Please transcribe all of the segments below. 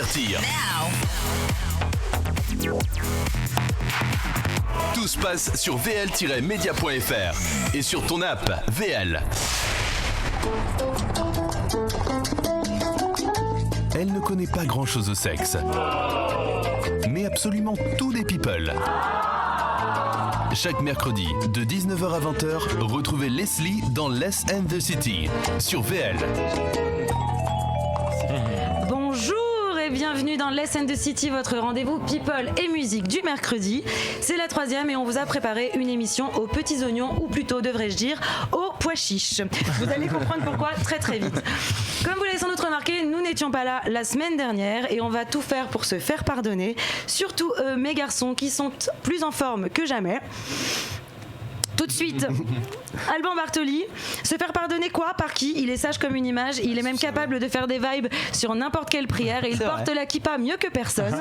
divertir. Tout se passe sur vl-media.fr et sur ton app VL. Elle ne connaît pas grand-chose au sexe, mais absolument tout des people. Chaque mercredi, de 19h à 20h, retrouvez Leslie dans Less and the City, sur VL. Bonjour et bienvenue dans Less and the City, votre rendez-vous people et musique du mercredi. C'est la 3e et on vous a préparé une émission aux petits oignons, ou plutôt devrais-je dire aux pois chiches. Vous allez comprendre pourquoi très très vite. Comme vous l'avez sans doute remarqué, nous n'étions pas là la semaine dernière et on va tout faire pour se faire pardonner. Surtout eux, mes garçons, qui sont plus en forme que jamais. Tout de suite, Alban Bartoli. Se faire pardonner quoi? Par qui? Il est sage comme une image. Il est même capable de faire des vibes sur n'importe quelle prière. Et il porte la kippa mieux que personne.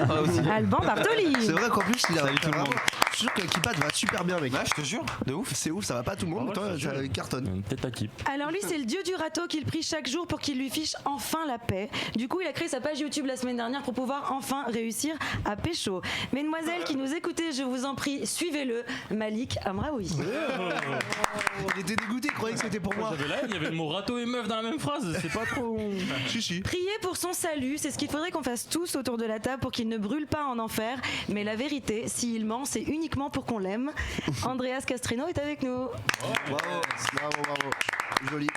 Alban Bartoli. C'est vrai qu'en plus, il a tout le monde. Je suis sûr que la kippa te va super bien, mec. Ouais, je te jure, de ouf. C'est ouf, ça va pas à tout le monde, mais toi, tu cartonnes. Peut-être ta kip. Alors lui, c'est le dieu du râteau qu'il prie chaque jour pour qu'il lui fiche enfin la paix. Du coup, il a créé sa page YouTube la semaine dernière pour pouvoir enfin réussir à pécho. Mesdemoiselles qui nous écoutez, je vous en prie, suivez-le. Malik Amraoui. On était dégoûtés, croyait que c'était pour moi. Il y avait le mot râteau et meuf dans la même phrase, c'est pas trop. Chichi. Priez pour son salut, c'est ce qu'il faudrait qu'on fasse tous autour de la table pour qu'il ne brûle pas en enfer. Mais la vérité, s'il ment, c'est uniquement pour qu'on l'aime. Andreas Castrino est avec nous. Bravo. Joli.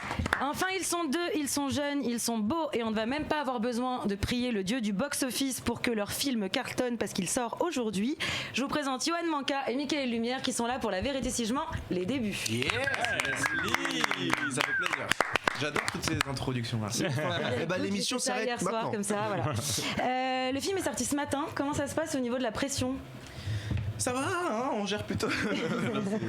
Enfin, ils sont deux, ils sont jeunes, ils sont beaux et on ne va même pas avoir besoin de prier le dieu du box-office pour que leur film cartonne parce qu'il sort aujourd'hui. Je vous présente Johan Manka et Mickaël Lumière qui sont là pour La vérité si je mens, les débuts. Yes, Leslie, ça fait plaisir. J'adore toutes ces introductions là. Et bah l'émission C'était ça s'arrête hier soir maintenant. comme ça, voilà. Le film est sorti ce matin. Comment ça se passe au niveau de la pression? Ça va, hein, on gère plutôt.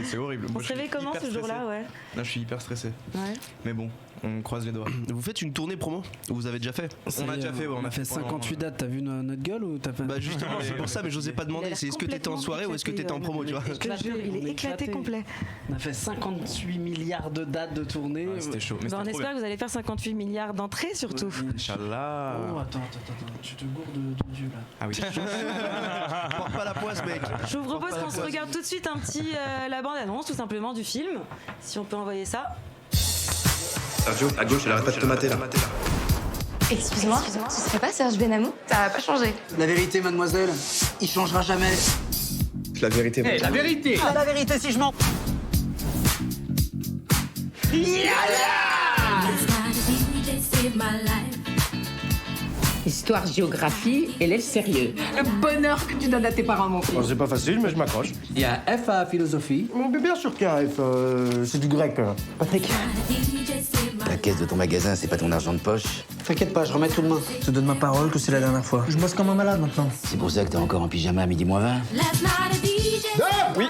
C'est horrible. On se réveille comment ce jour-là, ouais. Non, je suis hyper stressé. Ouais. Mais bon, on croise les doigts. Vous faites une tournée promo? Vous avez déjà fait? On a déjà fait, ouais, On a fait 58 dates, t'as vu notre gueule ou t'as fait... Bah justement, c'est pour ça, mais j'osais pas demander. C'est est-ce que t'étais en soirée ou est-ce que t'étais en promo, tu vois? Je te jure, il est éclaté complet. On a fait 58 milliards de dates de tournée. Ouais, c'était chaud. Mais Bon, on c'était trop espère bien. que vous allez faire 58 milliards d'entrées surtout. Inch'Allah. Oh, attends, tu te gourdes de Dieu là. Ah oui. Porte pas la poisse, mec. Je vous propose qu'on se regarde tout de suite un petit la bande-annonce tout simplement du film. Si on peut envoyer ça. Sergio, à gauche, elle arrête pas de te mater là. Excuse-moi, ce serait pas Serge Benamou? Ça a pas changé. La vérité, mademoiselle, il changera jamais. La vérité. La vérité. La vérité, si je mens. Histoire, géographie, élève sérieux. Le bonheur que tu donnes à tes parents, mon fils. C'est pas facile, mais je m'accroche. Il y a F à philosophie. Bien sûr qu'il y a un F, c'est du grec. Patrick, La caisse de ton magasin, c'est pas ton argent de poche. t'inquiète pas, je remets tout demain. Je te donne ma parole que c'est la dernière fois. Je bosse comme un malade maintenant. C'est pour ça que t'es encore en pyjama à midi moins 20. Oui.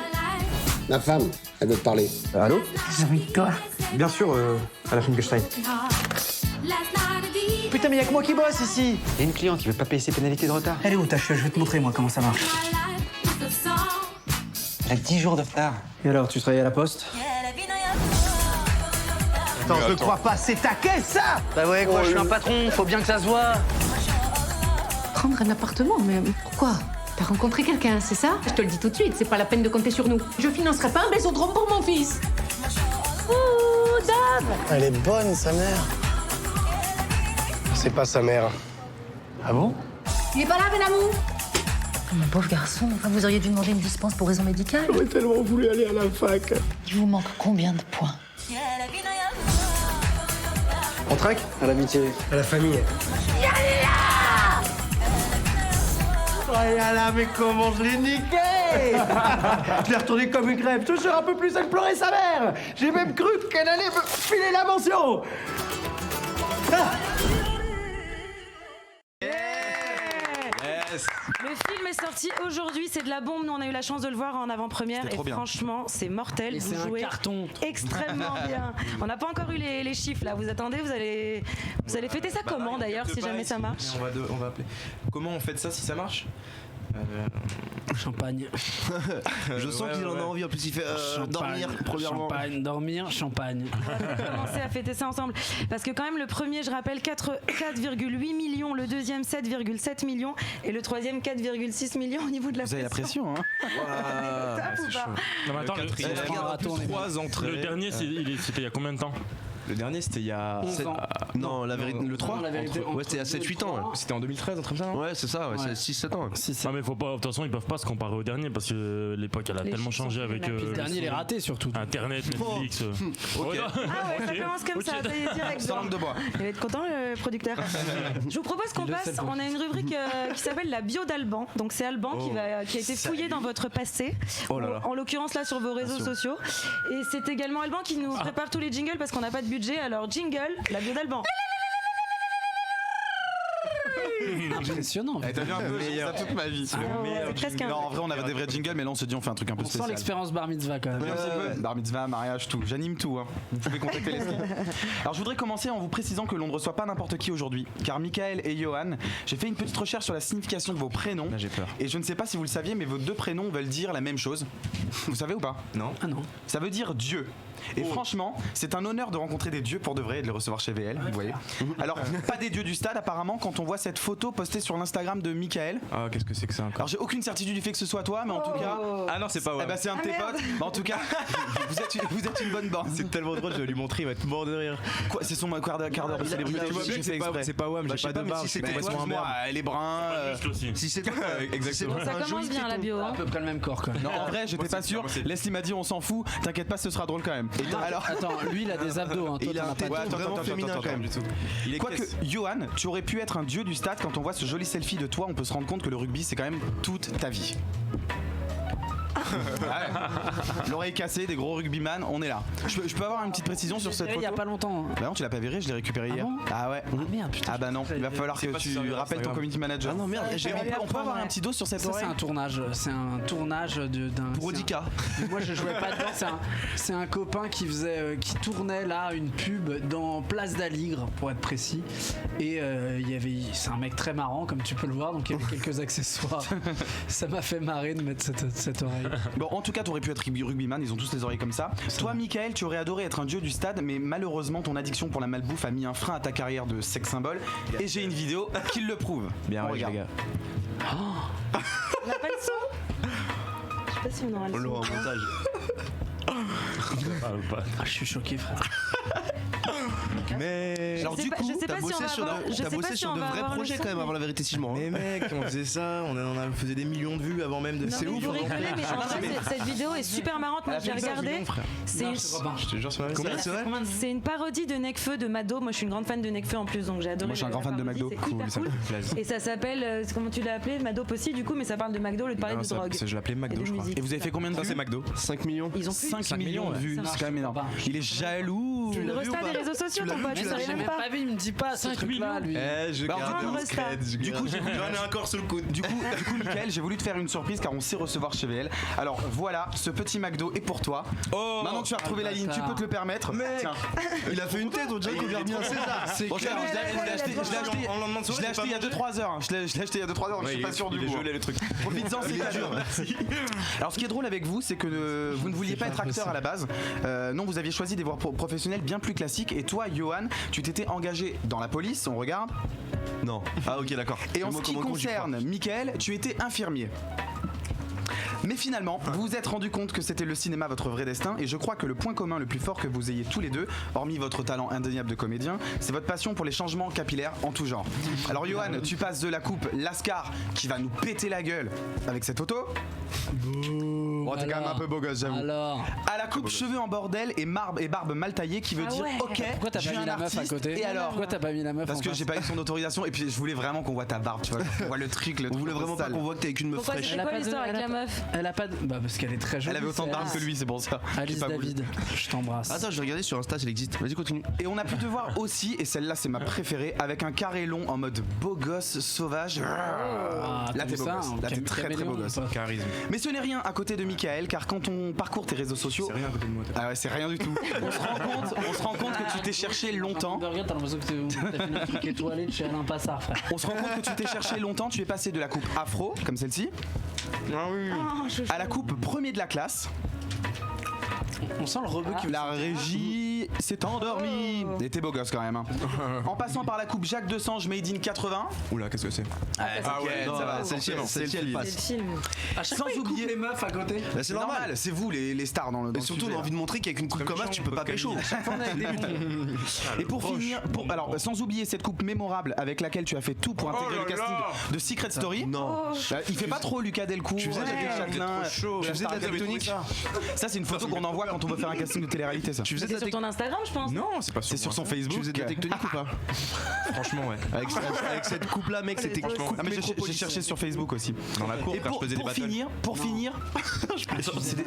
La femme, elle veut te parler. Allô? J'ai envie de toi. Bien sûr, à la Finkelstein. Putain, mais y'a que moi qui bosse ici. Il y a une cliente qui veut pas payer ses pénalités de retard. Elle est où ta cheveux? Je vais te montrer moi comment ça marche. Elle a 10 jours de retard. Et alors, tu travailles à la poste? Attends, je crois pas, c'est ta caisse ça? Bah ouais, quoi, je suis un patron, faut bien que ça se voit. Prendre un appartement, mais pourquoi? T'as rencontré quelqu'un, c'est ça? Je te le dis tout de suite, c'est pas la peine de compter sur nous. Je financerai pas un bésodrome pour mon fils. Ouh, Dave! Elle est bonne, sa mère. C'est pas sa mère. Ah bon? Il est pas là, Benamou? Mon pauvre garçon, vous auriez dû demander une dispense pour raison médicale. J'aurais tellement voulu aller à la fac. Il vous manque combien de points? On traque? À l'amitié. À la famille. Oh là, mais comment je l'ai niqué! Je l'ai retourné comme une crêpe, toujours un peu plus à pleurer sa mère! J'ai même cru qu'elle allait me filer la mention! Ah. Yes. Le film est sorti aujourd'hui, c'est de la bombe. Nous on a eu la chance de le voir en avant-première C'était et trop bien. franchement c'est mortel. Et Vous c'est un jouez carton. extrêmement bien. On n'a pas encore eu les chiffres là. Vous attendez, vous allez fêter ça comment d'ailleurs si jamais ça marche? On va appeler. Comment on fait ça si ça marche? Champagne. Je sens qu'il en a envie. En plus, il fait dormir, premièrement. Champagne. On va commencer à fêter ça ensemble. Parce que quand même, le premier, je rappelle, 4,8 millions, le deuxième, 7,7 millions, et le troisième, 4,6 millions au niveau de la Vous avez la pression, hein. Top ou pas? Non, mais attends, le dernier, c'était il y a combien de temps? Le dernier, c'était il y a 11 ans. Non, le 3 ouais, c'était à 7-8 ans. C'était en 2013, un truc comme ça. Ouais, c'est ça, c'est 6-7 ans. Ah, mais faut pas, de toute façon, ils peuvent pas se comparer au dernier parce que l'époque, elle a tellement changé avec. Le dernier, il est raté surtout. Internet, Netflix. Ok. Ah ouais, ça commence comme ça, ça y est, direct. Sans langue de bois. Il va être content, le producteur. Je vous propose qu'on passe. On a une rubrique qui s'appelle la bio d'Alban. Donc, c'est Alban qui a été fouillé dans votre passé. En l'occurrence, là, sur vos réseaux sociaux. Et c'est également Alban qui nous prépare tous les jingles parce qu'on n'a pas de budget. Alors, jingle, la bio d'Alban. Impressionnant. T'as vu un peu, j'ai ça toute ma vie. Non, en vrai, on avait des vrais jingles, mais là, on s'est dit, on fait un truc un peu spécial. On sent l'expérience bar mitzvah quand même. Bar mitzvah, mariage, tout. J'anime tout. Hein. Vous pouvez contacter les skis. Alors, je voudrais commencer en vous précisant que l'on ne reçoit pas n'importe qui aujourd'hui. Car Michael et Johan, j'ai fait une petite recherche sur la signification de vos prénoms. Là, j'ai peur. Et je ne sais pas si vous le saviez, mais vos deux prénoms veulent dire la même chose. Vous savez ou pas? Non. Ah non. Ça veut dire Dieu. Et franchement, c'est un honneur de rencontrer des dieux pour de vrai et de les recevoir chez VL, vous voyez. Alors, pas des dieux du stade apparemment quand on voit cette photo postée sur l'Instagram de Michael. Ah, qu'est-ce que c'est que ça encore? Alors, j'ai aucune certitude du fait que ce soit toi, mais en tout cas... Ah non, c'est pas ouais. Eh ben, c'est un de tes potes. Mais en tout cas, vous êtes une bonne bande. C'est tellement drôle, je vais lui montrer, il va être mort de rire. Quoi, c'est son quart d'heure de célébrité. Tu vois bien que c'est pas WAM, j'ai pas de barbe, si c'est toi, elle est brun. Si c'est toi, exactement. Ça commence bien la bio. À peu près le même corps quand même. Non, en vrai, j'étais pas sûr. Leslie m'a dit, on s'en fout. T'inquiète pas, ce sera drôle quand même. Alors, attends, lui il a des abdos. Hein. Il a un téton vraiment féminin quand même. Quoique, Johan, tu aurais pu être un dieu du stade. Quand on voit ce joli selfie de toi, on peut se rendre compte que le rugby, c'est quand même toute ta vie. Ouais. L'oreille cassée, des gros rugbyman, on est là. Je peux avoir une petite précision sur cette photo? Il y a pas longtemps. Bah non, tu l'as pas viré, je l'ai récupéré hier. Ah ouais. Ah merde, putain. Ah bah non, il va falloir que tu rappelles ton community manager. Ah non, merde, on peut avoir un petit dos sur cette oreille? C'est un tournage d'un. Pour Audica. Moi je jouais pas dedans, c'est un copain qui tournait là une pub dans Place d'Aligre pour être précis. Et c'est un mec très marrant comme tu peux le voir, donc il y avait quelques accessoires. Ça m'a fait marrer de mettre cette oreille. Bon, en tout cas, t'aurais pu être rugbyman, ils ont tous les oreilles comme ça. Toi, Michael, tu aurais adoré être un dieu du stade, mais malheureusement, ton addiction pour la malbouffe a mis un frein à ta carrière de sex symbole. Et j'ai une vidéo qui le prouve. Bien, regarde. les gars. On n'a pas le son? Je sais pas si on aura le son. On l'aura en montage. Je suis choqué, frère. Mais alors du coup, t'as bossé sur de vrais projets quand même avant la vérité si je m'en rends. Mais mec, on faisait ça, on faisait des millions de vues avant même de. C'est ouf. Vous rigolez, mais en vrai, cette vidéo est super marrante. Moi, j'ai regardé. Je te jure sur la Combien c'est vrai? C'est une parodie de Nekfeu de Mado. Moi, je suis une grande fan de Nekfeu en plus, donc j'ai adoré. Moi, je suis un grand fan de McDo. C'est hyper cool. Et ça s'appelle, comment tu l'as appelé? Mado Possi, du coup, mais ça parle de McDo, le parler de drogue. Je l'appelais McDo, je crois. Et vous avez fait combien de vues? C'est McDo. 5 millions. Ils ont 5 millions de vues, c'est quand même énorme. Il est jaloux. Tu le restas des réseaux sociaux, ton pote, tu savais même pas. Il me dit pas 5 millions lui. Je garde du coup, j'en ai encore sur le coude. Du coup, Michael, j'ai voulu te faire une surprise car on sait recevoir chez VL. Alors voilà, ce petit McDo est pour toi. Oh, maintenant que tu as retrouvé la ligne, tu peux te le permettre. Mec, il a fait une tête, on dirait qu'on lui a remis un César. Bon, je l'ai acheté il y a 2-3 heures. Je l'ai acheté il y a 2-3 heures, mais je suis pas sûr du goût. Le truc. Profites-en, c'est dur. Alors ce qui est drôle avec vous, c'est que vous ne vouliez pas être acteur à la base. Non, vous aviez choisi des voies professionnelles bien plus classiques. Et toi, Johan, tu t'étais engagé dans la police, on regarde. Non. Ah ok, d'accord. Et en ce qui concerne Michael, tu étais infirmier. Mais finalement, vous vous êtes rendu compte que c'était le cinéma votre vrai destin, et je crois que le point commun le plus fort que vous ayez tous les deux, hormis votre talent indéniable de comédien, c'est votre passion pour les changements capillaires en tout genre. Alors Johan, tu passes de la coupe Lascar qui va nous péter la gueule avec cette photo. Bon, t'es quand même un peu beau gosse, j'avoue. À la coupe cheveux en bordel et barbe mal taillée qui veut dire ok. Pourquoi t'as pas mis la meuf à côté? Et alors? Pourquoi t'as pas mis la meuf? Parce que j'ai pas eu son autorisation, et puis je voulais vraiment qu'on voit ta barbe, tu vois. On voit le truc, On voulait vraiment pas qu'on voit que t'es avec une meuf fraîche. C'est quoi l'histoire avec la meuf? Elle a pas de. Bah, parce qu'elle est très jolie. Elle avait autant de barbe que lui, c'est pour ça. Alice David, je t'embrasse. Attends, je vais regarder sur Insta si elle existe. Vas-y, continue. Et on a pu te voir aussi, et celle-là c'est ma préférée, avec un carré long en mode beau gosse sauvage. Là t'es beau gosse. Là t'es très beau gosse. Charisme. Mais ce n'est rien à côté de Michael, car quand on parcourt tes réseaux sociaux. C'est rien à côté de moi. Ah ouais, c'est rien du tout. On se rend compte que tu t'es cherché longtemps. Regarde, t'as l'impression que t'as fait une truc étoilée de chez Alain Passard, frère. On se rend compte que tu t'es cherché longtemps, tu es passé de la coupe afro, comme celle-ci, à la coupe premier de la classe. On sent le rebeu qui La régie s'est endormie. Et t'es beau gosse quand même. Hein. En passant par la coupe Jacques Desange Made in 80. Oula, qu'est-ce que c'est? Ah ouais, ça va, c'est le film. C'est le film. À chaque Sans fois, il coupe oublier les meufs à côté. Bah, C'est normal, c'est vous les stars dans le. Et surtout, on a envie de montrer qu'avec une coupe comme ça, tu peux pas pécho. Et pour finir, alors sans oublier cette coupe mémorable avec laquelle tu as fait tout pour intégrer le casting de Secret Story. Non. Il fait pas trop Lucas Delcourt. Tu faisais de la Châtelain. Tu faisais de la tectonique. Ça c'est une photo qu'on envoie quand on veut faire un casting de télé-réalité. Ça. Tu faisais de C'est la sur ton Instagram, je pense. Non, c'est pas C'est sur son Facebook. Tu faisais de la tectonique ou pas? Franchement, ouais. Avec cette coupe là, mec, c'était franchement. Ah mais j'ai cherché sur Facebook aussi. Dans la cour, Et je faisais des battles. pour finir,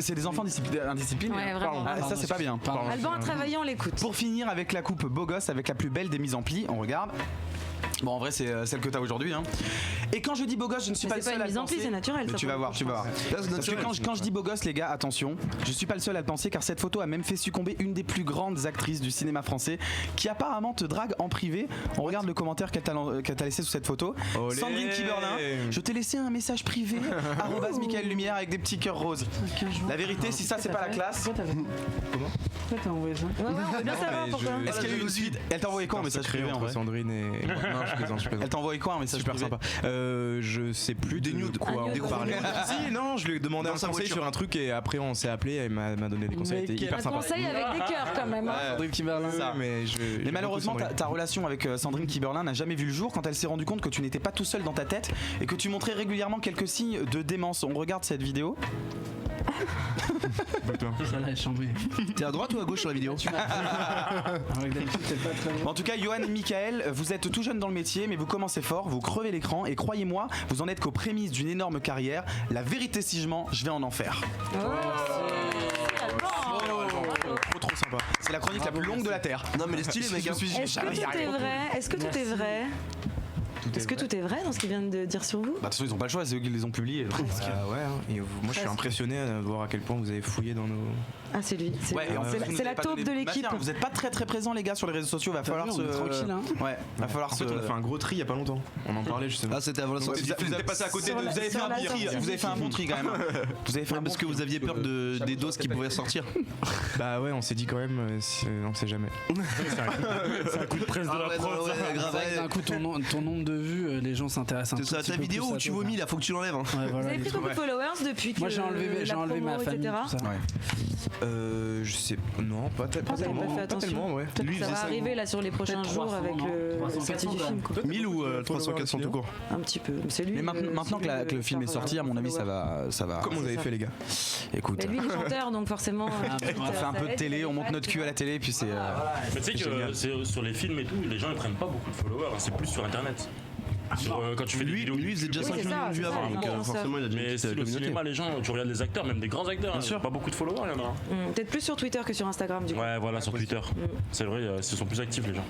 c'est des enfants indisciplinés. Ouais, vraiment. Ah, ça c'est pas bien. Alban a travaillé, on l'écoute. Pour finir avec la coupe beau gosse, avec la plus belle des mises en pli, on regarde. Bon, en vrai, c'est celle que t'as aujourd'hui. Hein. Et quand je dis beau gosse, je ne suis Mais pas le c'est pas seul une à le mise en pli, penser. c'est naturel, Mais ça, tu pour vas le voir, coup. tu vas voir. Parce que quand je dis beau gosse, les gars, attention, je suis pas le seul à le penser, car cette photo a même fait succomber une des plus grandes actrices du cinéma français, qui apparemment te drague en privé. On regarde le commentaire qu'elle t'a laissé sous cette photo. Olé. Sandrine Kiberlin, je t'ai laissé un message privé, @Michael Lumière avec des petits cœurs roses. La vérité, si ça c'est pas la classe. Comment t'as envoyé ça? Ouais, on veut bien savoir pourquoi. Est-ce qu'il y a eu une suite? Elle t'a envoyé quoi un message privé en vrai? Sandrine et. Non, je plaisante. Elle t'a envoyé quoi un message Super privé? sympa. Je sais plus des nudes quoi on parlait. Si non, je lui ai demandé un conseil sur un truc et après on s'est appelé et elle m'a donné des conseils. C'était hyper Un sympa. conseil avec des cœurs quand même. Hein. Sandrine Kiberlin. Mais malheureusement ta relation avec Sandrine Kiberlin n'a jamais vu le jour quand elle s'est rendue compte que tu n'étais pas tout seul dans ta tête et que tu montrais régulièrement quelques signes de démence. On regarde cette vidéo. Ça l'a chambé. T'es à droite ou à gauche sur la vidéo? En tout cas, Johan et Michael, vous êtes tout jeunes dans le métier, mais vous commencez fort, vous crevez l'écran et croyez-moi, vous en êtes qu'aux prémices d'une énorme carrière. La vérité si je mens, je vais en enfer. Trop sympa. C'est la chronique la plus longue de la Terre. Non mais les stylés mec. Est-ce que tout est vrai? Est-ce que tout est vrai? Est-ce que tout est vrai dans ce qu'ils viennent de dire sur vous? Bah de toute façon ils ont pas le choix, c'est eux qui les ont publiés. Ouais, hein. Et moi je suis impressionné de voir à quel point vous avez fouillé dans nos. Ah c'est lui, c'est la taupe de l'équipe. Vous êtes pas très présents les gars sur les réseaux sociaux, va falloir se. Tranquille hein. Ouais, va falloir se. On a fait un gros tri il y a pas longtemps. On en parlait justement. Ah c'était avant la sortie. Vous avez passé à côté de. Vous avez fait un bon tri. Vous avez fait un bon tri quand même. Vous avez fait parce que vous aviez peur des doses qui pouvaient sortir. Bah ouais, on s'est dit quand même, on sait jamais. C'est un coup de presse de la prod. D'un coup ton nombre de vues, les gens s'intéressent un C'est peu. ta vidéo où tu vomis là, faut que tu l'enlèves. Vous avez pris beaucoup de followers depuis que. Moi j'ai enlevé ma famille, tout ça. Je sais. Non, pas tellement. Pas tellement, ouais. Lui, ça va arriver là sur les prochains jours avec le sortie du film. 1000 ou 300-400 tout court? Un petit peu. Mais maintenant que le film est sorti, à mon avis, ça va. Comment vous avez fait les gars? Écoute. Mais lui il est chanteur donc forcément. On fait un peu de télé, on monte notre cul à la télé, puis c'est. Mais tu sais que sur les films et tout, les gens ils prennent pas beaucoup de followers, c'est plus sur internet. Quand tu fais des vidéos. Lui, il faisait déjà 5 millions de vues avant, donc forcément il a déjà mais si le cinéma, les gens, tu regardes les acteurs, même des grands acteurs, il y a pas beaucoup de followers, il y en a. Peut-être plus sur Twitter que sur Instagram du coup. Ouais, voilà, sur Twitter. C'est vrai, ils sont plus actifs les gens.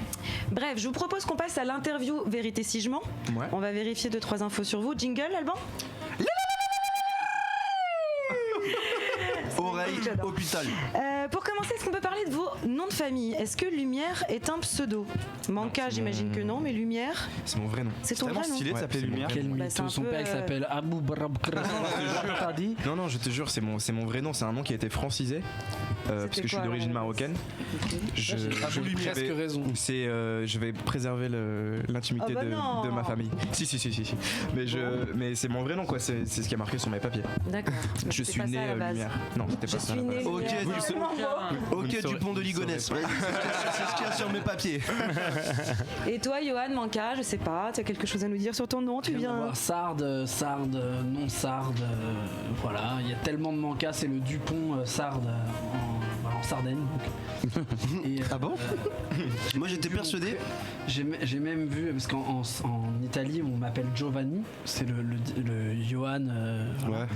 Bref, je vous propose qu'on passe à l'interview Vérité si je mens. On va vérifier 2-3 infos sur vous. Jingle, Alban? Oreille, hôpital. Pour commencer, est-ce qu'on peut parler de vos noms de famille? Est-ce que Lumière est un pseudo? Manka, j'imagine que non, mais Lumière. C'est mon vrai nom. C'est ton vrai nom? C'est stylé de s'appeler Lumière. Quel mytho, son père il s'appelle Abou T'as dit? Non, je te jure, c'est mon vrai nom. C'est un nom qui a été francisé parce que je suis d'origine marocaine. J'ai presque raison. Je vais préserver l'intimité de ma famille. Si. Mais c'est mon vrai nom quoi. C'est ce qui a marqué sur mes papiers. D'accord. Je suis né Lumière. Non, c'était pas ça. Ok, Dupont de Ligonnès. C'est ce qu'il y a sur mes papiers. Et toi, Johan Manka, je sais pas, tu as quelque chose à nous dire sur ton nom? Tu viens. Sarde, non Sarde. Voilà, il y a tellement de Manka, c'est le Dupont Sarde en Sardaigne. Ah bon? Moi j'étais persuadé. J'ai même vu, parce qu'en Italie on m'appelle Giovanni, c'est le Johan. Ouais.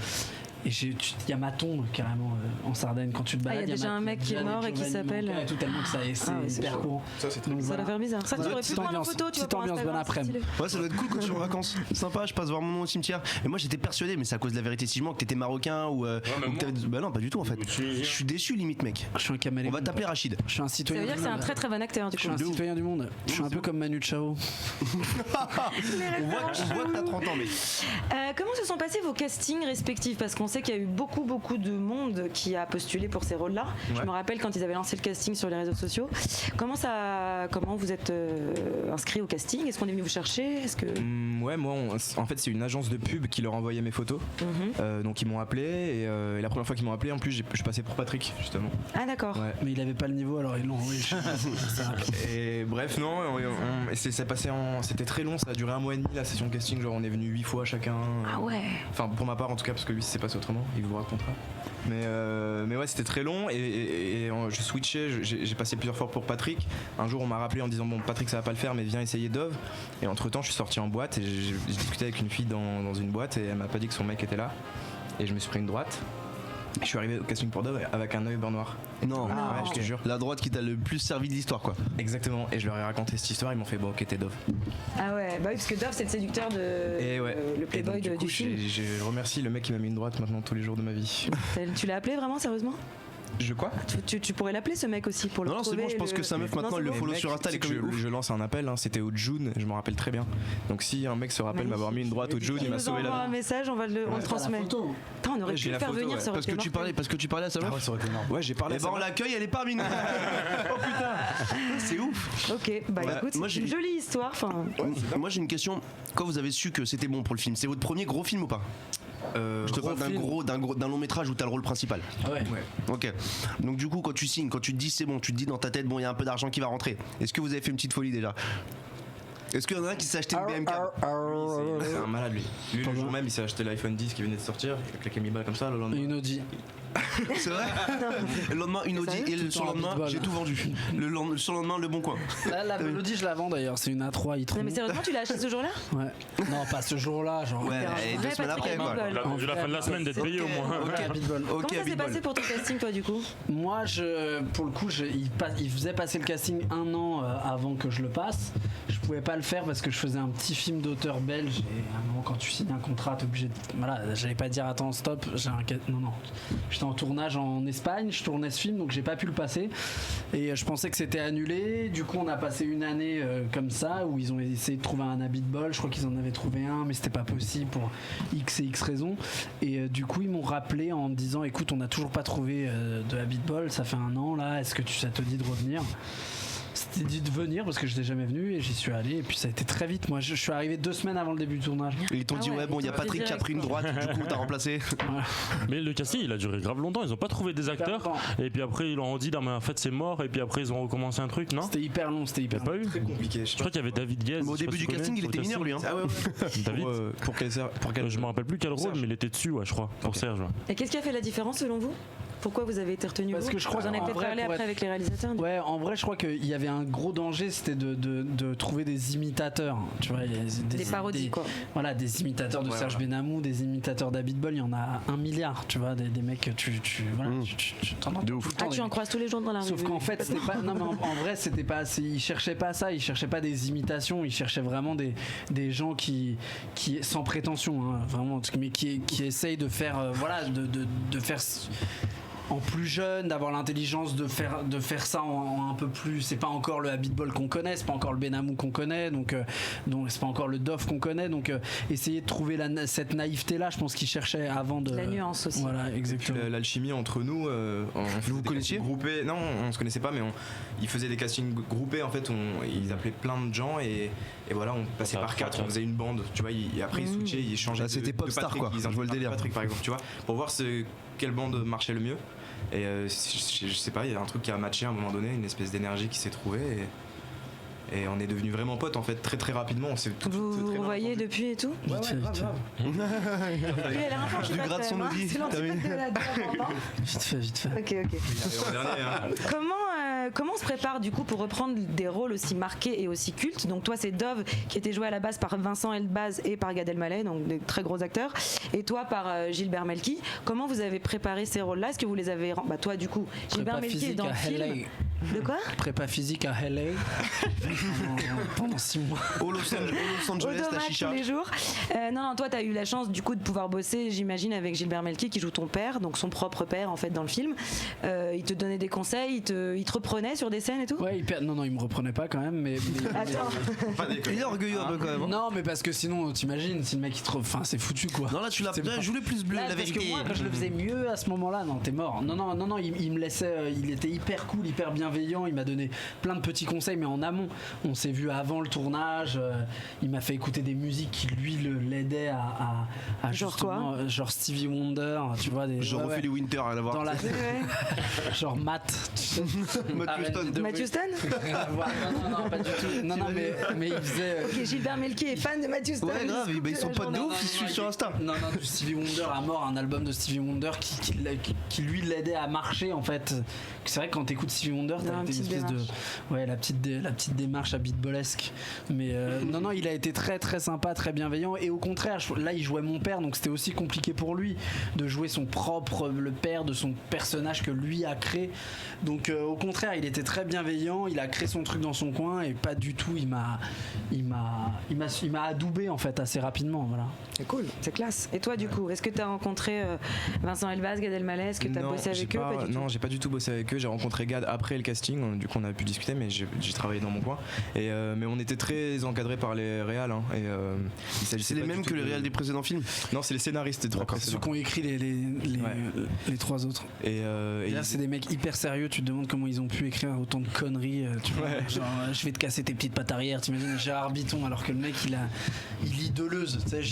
il y a Maton carrément en Sardaigne quand tu te balades. Il y a déjà un mec qui est mort et qui s'appelle. Tout tellement que c'est hyper courant. Ça doit faire bizarre. Ça, tu aurais pu prendre en photo, tu vois. Petite ambiance bonne après-midi. Ouais, ça doit être cool quand tu es en vacances. Sympa, je passe voir mon nom au cimetière. Et moi j'étais persuadé, mais c'est à cause de la vérité si je mens, que t'étais marocain ou que t'avais. Bah non, pas du tout en fait. Je suis déçu limite, mec. Je suis un caméléon. On va t'appeler Rachid. Je suis un citoyen. Ça veut dire que c'est un très très bon acteur. Je suis un citoyen du monde. Je suis un peu comme Manu Chao. On voit que t'as 30 ans, mec. Comment se sont passés vos castings respectifs? Parce qu'on sait qu'il y a eu beaucoup de monde qui a postulé pour ces rôles-là. Je me rappelle quand ils avaient lancé le casting sur les réseaux sociaux. Comment vous êtes inscrit au casting? Est-ce qu'on est venu vous chercher? Ouais, moi, en fait, c'est une agence de pub qui leur envoyait mes photos. Donc ils m'ont appelé et la première fois qu'ils m'ont appelé, en plus, je passais pour Patrick justement. Ah d'accord. Ouais. Mais il avait pas le niveau, alors ils l'ont envoyé. Et bref, non, c'était très long, ça a duré 1 mois et demi la session de casting, genre on est venu 8 fois chacun. Ah ouais. Enfin pour ma part en tout cas, parce que lui c'est passé autrement, il vous racontera. Mais ouais, c'était très long et je switchais, j'ai passé plusieurs fois pour Patrick. Un jour on m'a rappelé en disant bon Patrick ça va pas le faire mais viens essayer Dove. Et entre temps je suis sorti en boîte et j'ai discuté avec une fille dans une boîte et elle m'a pas dit que son mec était là. Et je me suis pris une droite. Je suis arrivé au casting pour Dove avec un œil beurre noir. Non, ouais, je te jure. La droite qui t'a le plus servi de l'histoire, quoi. Exactement. Et je leur ai raconté cette histoire, ils m'ont fait bon, ok, t'es Dove. Ah ouais, bah oui, parce que Dove c'est le séducteur le playboy du film. Je remercie le mec qui m'a mis une droite maintenant tous les jours de ma vie. Tu l'as appelé vraiment, sérieusement? Je quoi? Tu pourrais l'appeler ce mec aussi pour le Non, c'est bon, je pense que sa meuf maintenant elle le follow sur Insta. Je lance un appel, c'était au June, je m'en rappelle très bien. Donc si un mec se rappelle m'avoir mis une droite au June, il m'a sauvé la vie. Un message, on le transmet. Attends, on aurait pu le faire venir, ça aurait été parce que tu parlais à sa meuf. Ouais, ça aurait été énorme. Ouais, j'ai parlé. Et on l'accueille, elle est parmi nous. Oh putain, c'est ouf. Ok, bah écoute, c'est une jolie histoire. Moi j'ai une question. Quand vous avez su que c'était bon pour le film, c'est votre premier gros film ou pas? Je te parle d'un long métrage où t'as le rôle principal. Ouais. Ok. Donc du coup quand tu signes, quand tu te dis c'est bon, tu te dis dans ta tête bon il y a un peu d'argent qui va rentrer. Est-ce que vous avez fait une petite folie déjà? Est-ce qu'il y en a un qui s'est acheté une BM4? C'est un malade lui. Lui le jour même il s'est acheté l'iPhone 10 qui venait de sortir, il a claqué 1000 balles comme ça le lendemain. Une Audi. C'est vrai? Le lendemain une Audi et le surlendemain j'ai tout vendu. Le surlendemain le bon coin. La Audi je la vends d'ailleurs, c'est une A3 e-tron. Mais sérieusement tu l'as acheté ce jour-là? Ouais. Non pas ce jour-là, genre. Ouais, 2 semaines après quoi. J'ai la fin de la semaine d'être payé au moins. Comment ça s'est passé pour ton casting toi du coup? Moi pour le coup il faisait passer le casting 1 an avant que je le passe. Je pouvais pas le faire parce que je faisais un petit film d'auteur belge et à un moment quand tu signes un contrat t'es obligé de... Voilà, j'allais pas dire attends stop, non. J'étais en tournage en Espagne, je tournais ce film donc j'ai pas pu le passer et je pensais que c'était annulé. Du coup on a passé une année comme ça où ils ont essayé de trouver un habit de bol. Je crois qu'ils en avaient trouvé un mais c'était pas possible pour X et X raisons et du coup ils m'ont rappelé en me disant écoute on a toujours pas trouvé de habit de bol, ça fait 1 an là, est-ce que ça te dit de revenir? C'était dit de venir parce que je n'étais jamais venu et j'y suis allé et puis ça a été très vite. Moi je suis arrivé 2 semaines avant le début du tournage. Et ils t'ont dit ouais bon il y a Patrick qui a pris une droite, du coup t'as remplacé. Mais le casting il a duré grave longtemps, ils ont pas trouvé des acteurs et puis après ils leur ont dit non mais en fait c'est mort et puis après ils ont recommencé un truc, non? C'était hyper long, c'était hyper pas eu. Très compliqué. Je crois qu'il y avait David Guez. Au début du casting il était mineur lui hein. Ah ouais. David pour quel je me rappelle plus quel rôle mais il était dessus ouais je crois pour Serge. Et qu'est-ce qui a fait la différence selon vous? Pourquoi vous avez été retenu? Parce que je crois que j'en ai peut-être parlé après avec les réalisateurs. Ouais, en vrai, je crois qu'il y avait un gros danger, c'était de trouver des imitateurs. Tu vois, des parodies quoi. Voilà, des imitateurs de Serge Benamou, des imitateurs d'Habit Bol, il y en a 1 milliard. Tu vois, des mecs que tu t'en entends tout le temps. Tu en croises tous les jours dans la rue. Sauf qu'en fait, c'était pas. Non, mais en vrai, c'était pas. Ils cherchaient pas ça. Ils cherchaient pas des imitations. Ils cherchaient vraiment des gens qui sans prétention, hein, vraiment, mais qui essayent de faire, voilà, de faire. En plus jeune, d'avoir l'intelligence de faire ça en un peu plus. C'est pas encore le Habit Bol qu'on connaît, c'est pas encore le Benamou qu'on connaît, donc c'est pas encore le Dove qu'on connaît, donc essayer de trouver cette naïveté là, je pense qu'ils cherchaient avant de. La nuance aussi. Voilà, exactement. L'alchimie entre nous, vous vous connaissiez groupés? Non, on se connaissait pas, mais ils faisaient des castings groupés en fait. Ils appelaient plein de gens et voilà, on passait par 4, on faisait une bande, tu vois. Après ils switchaient, ils changeaient. C'était Popstar quoi. Ils vois le délire. Patrick par exemple, tu vois, pour voir quelle bande marchait le mieux. Et je sais pas, il y a un truc qui a matché à un moment donné, une espèce d'énergie qui s'est trouvée et on est devenus vraiment potes en fait très très rapidement. On s'est vous vous voyez depuis et tout? Ouais, grave. Je lui gratte son Audi. Vite fait. Ok. Comment Comment on se prépare du coup pour reprendre des rôles aussi marqués et aussi cultes? Donc toi c'est Dove qui était joué à la base par Vincent Elbaz et par Gad Elmaleh, donc des très gros acteurs, et toi par Gilbert Melki. Comment vous avez préparé ces rôles-là? Est-ce que vous les avez... toi du coup, Gilbert Melki est dans le film. De quoi? Prépa physique à LA pendant 6 mois. Au Los Angeles, la chicha. Tous les jours. Non, toi, t'as eu la chance du coup de pouvoir bosser, j'imagine, avec Gilbert Melki qui joue ton père, donc son propre père en fait dans le film. Il te donnait des conseils, il te reprenait sur des scènes et tout. Ouais, non, il me reprenait pas quand même, mais Attends. Il est orgueilleux un peu quand même. Non, mais parce que sinon, t'imagines, si le mec enfin, c'est foutu quoi. Non, là, tu l'as joué les plus bleus, la vérité. Parce que moi, quand je le faisais mieux à ce moment-là, non, t'es mort. Non, il me laissait, il était hyper cool, hyper bienveillant. Il m'a donné plein de petits conseils, mais en amont. On s'est vu avant le tournage. Il m'a fait écouter des musiques qui lui l'aidaient à genre quoi? Genre Stevie Wonder, tu vois. Genre Ophélie Winter, à l'avoir. Genre Matt, tu sais. Matt Houston. Non, pas du tout. Non, mais il faisait. Ok, Gilbert Melki est fan de Matt Houston. Ouais, grave, ils sont pas de ouf, ils suivent sur Insta. Non, du Stevie Wonder à mort, un album de Stevie Wonder qui lui l'aidait à marcher en fait. C'est vrai que quand t'écoutes Stevie Wonder, t'as une espèce de. Ouais, la petite démarche à beatballesque. Mais non, il a été très très sympa, très bienveillant. Et au contraire, là, il jouait mon père, donc c'était aussi compliqué pour lui de jouer le père de son personnage que lui a créé. Donc au contraire, il était très bienveillant, il a créé son truc dans son coin et pas du tout, il m'a adoubé en fait assez rapidement, voilà. C'est cool, c'est classe. Et toi du coup, est-ce que tu as rencontré Vincent Elbaz, Gad Elmaleh? Est-ce que tu as bossé avec eux? Non, j'ai pas du tout bossé avec eux. J'ai rencontré Gad après le casting, du coup on a pu discuter, mais j'ai travaillé dans mon coin. Mais on était très encadrés par les réals. C'est les mêmes que les réals des précédents films? Non, c'est les scénaristes des trois précédents. Ceux qui ont écrit les trois autres. Et là, c'est des mecs hyper sérieux. Tu te demandes comment ils ont pu écrire autant de conneries. Tu vois, genre, je vais te casser tes petites pattes arrière. T'imagines Gérard Bitton, alors que le mec il lit Deleuze. Tu sais,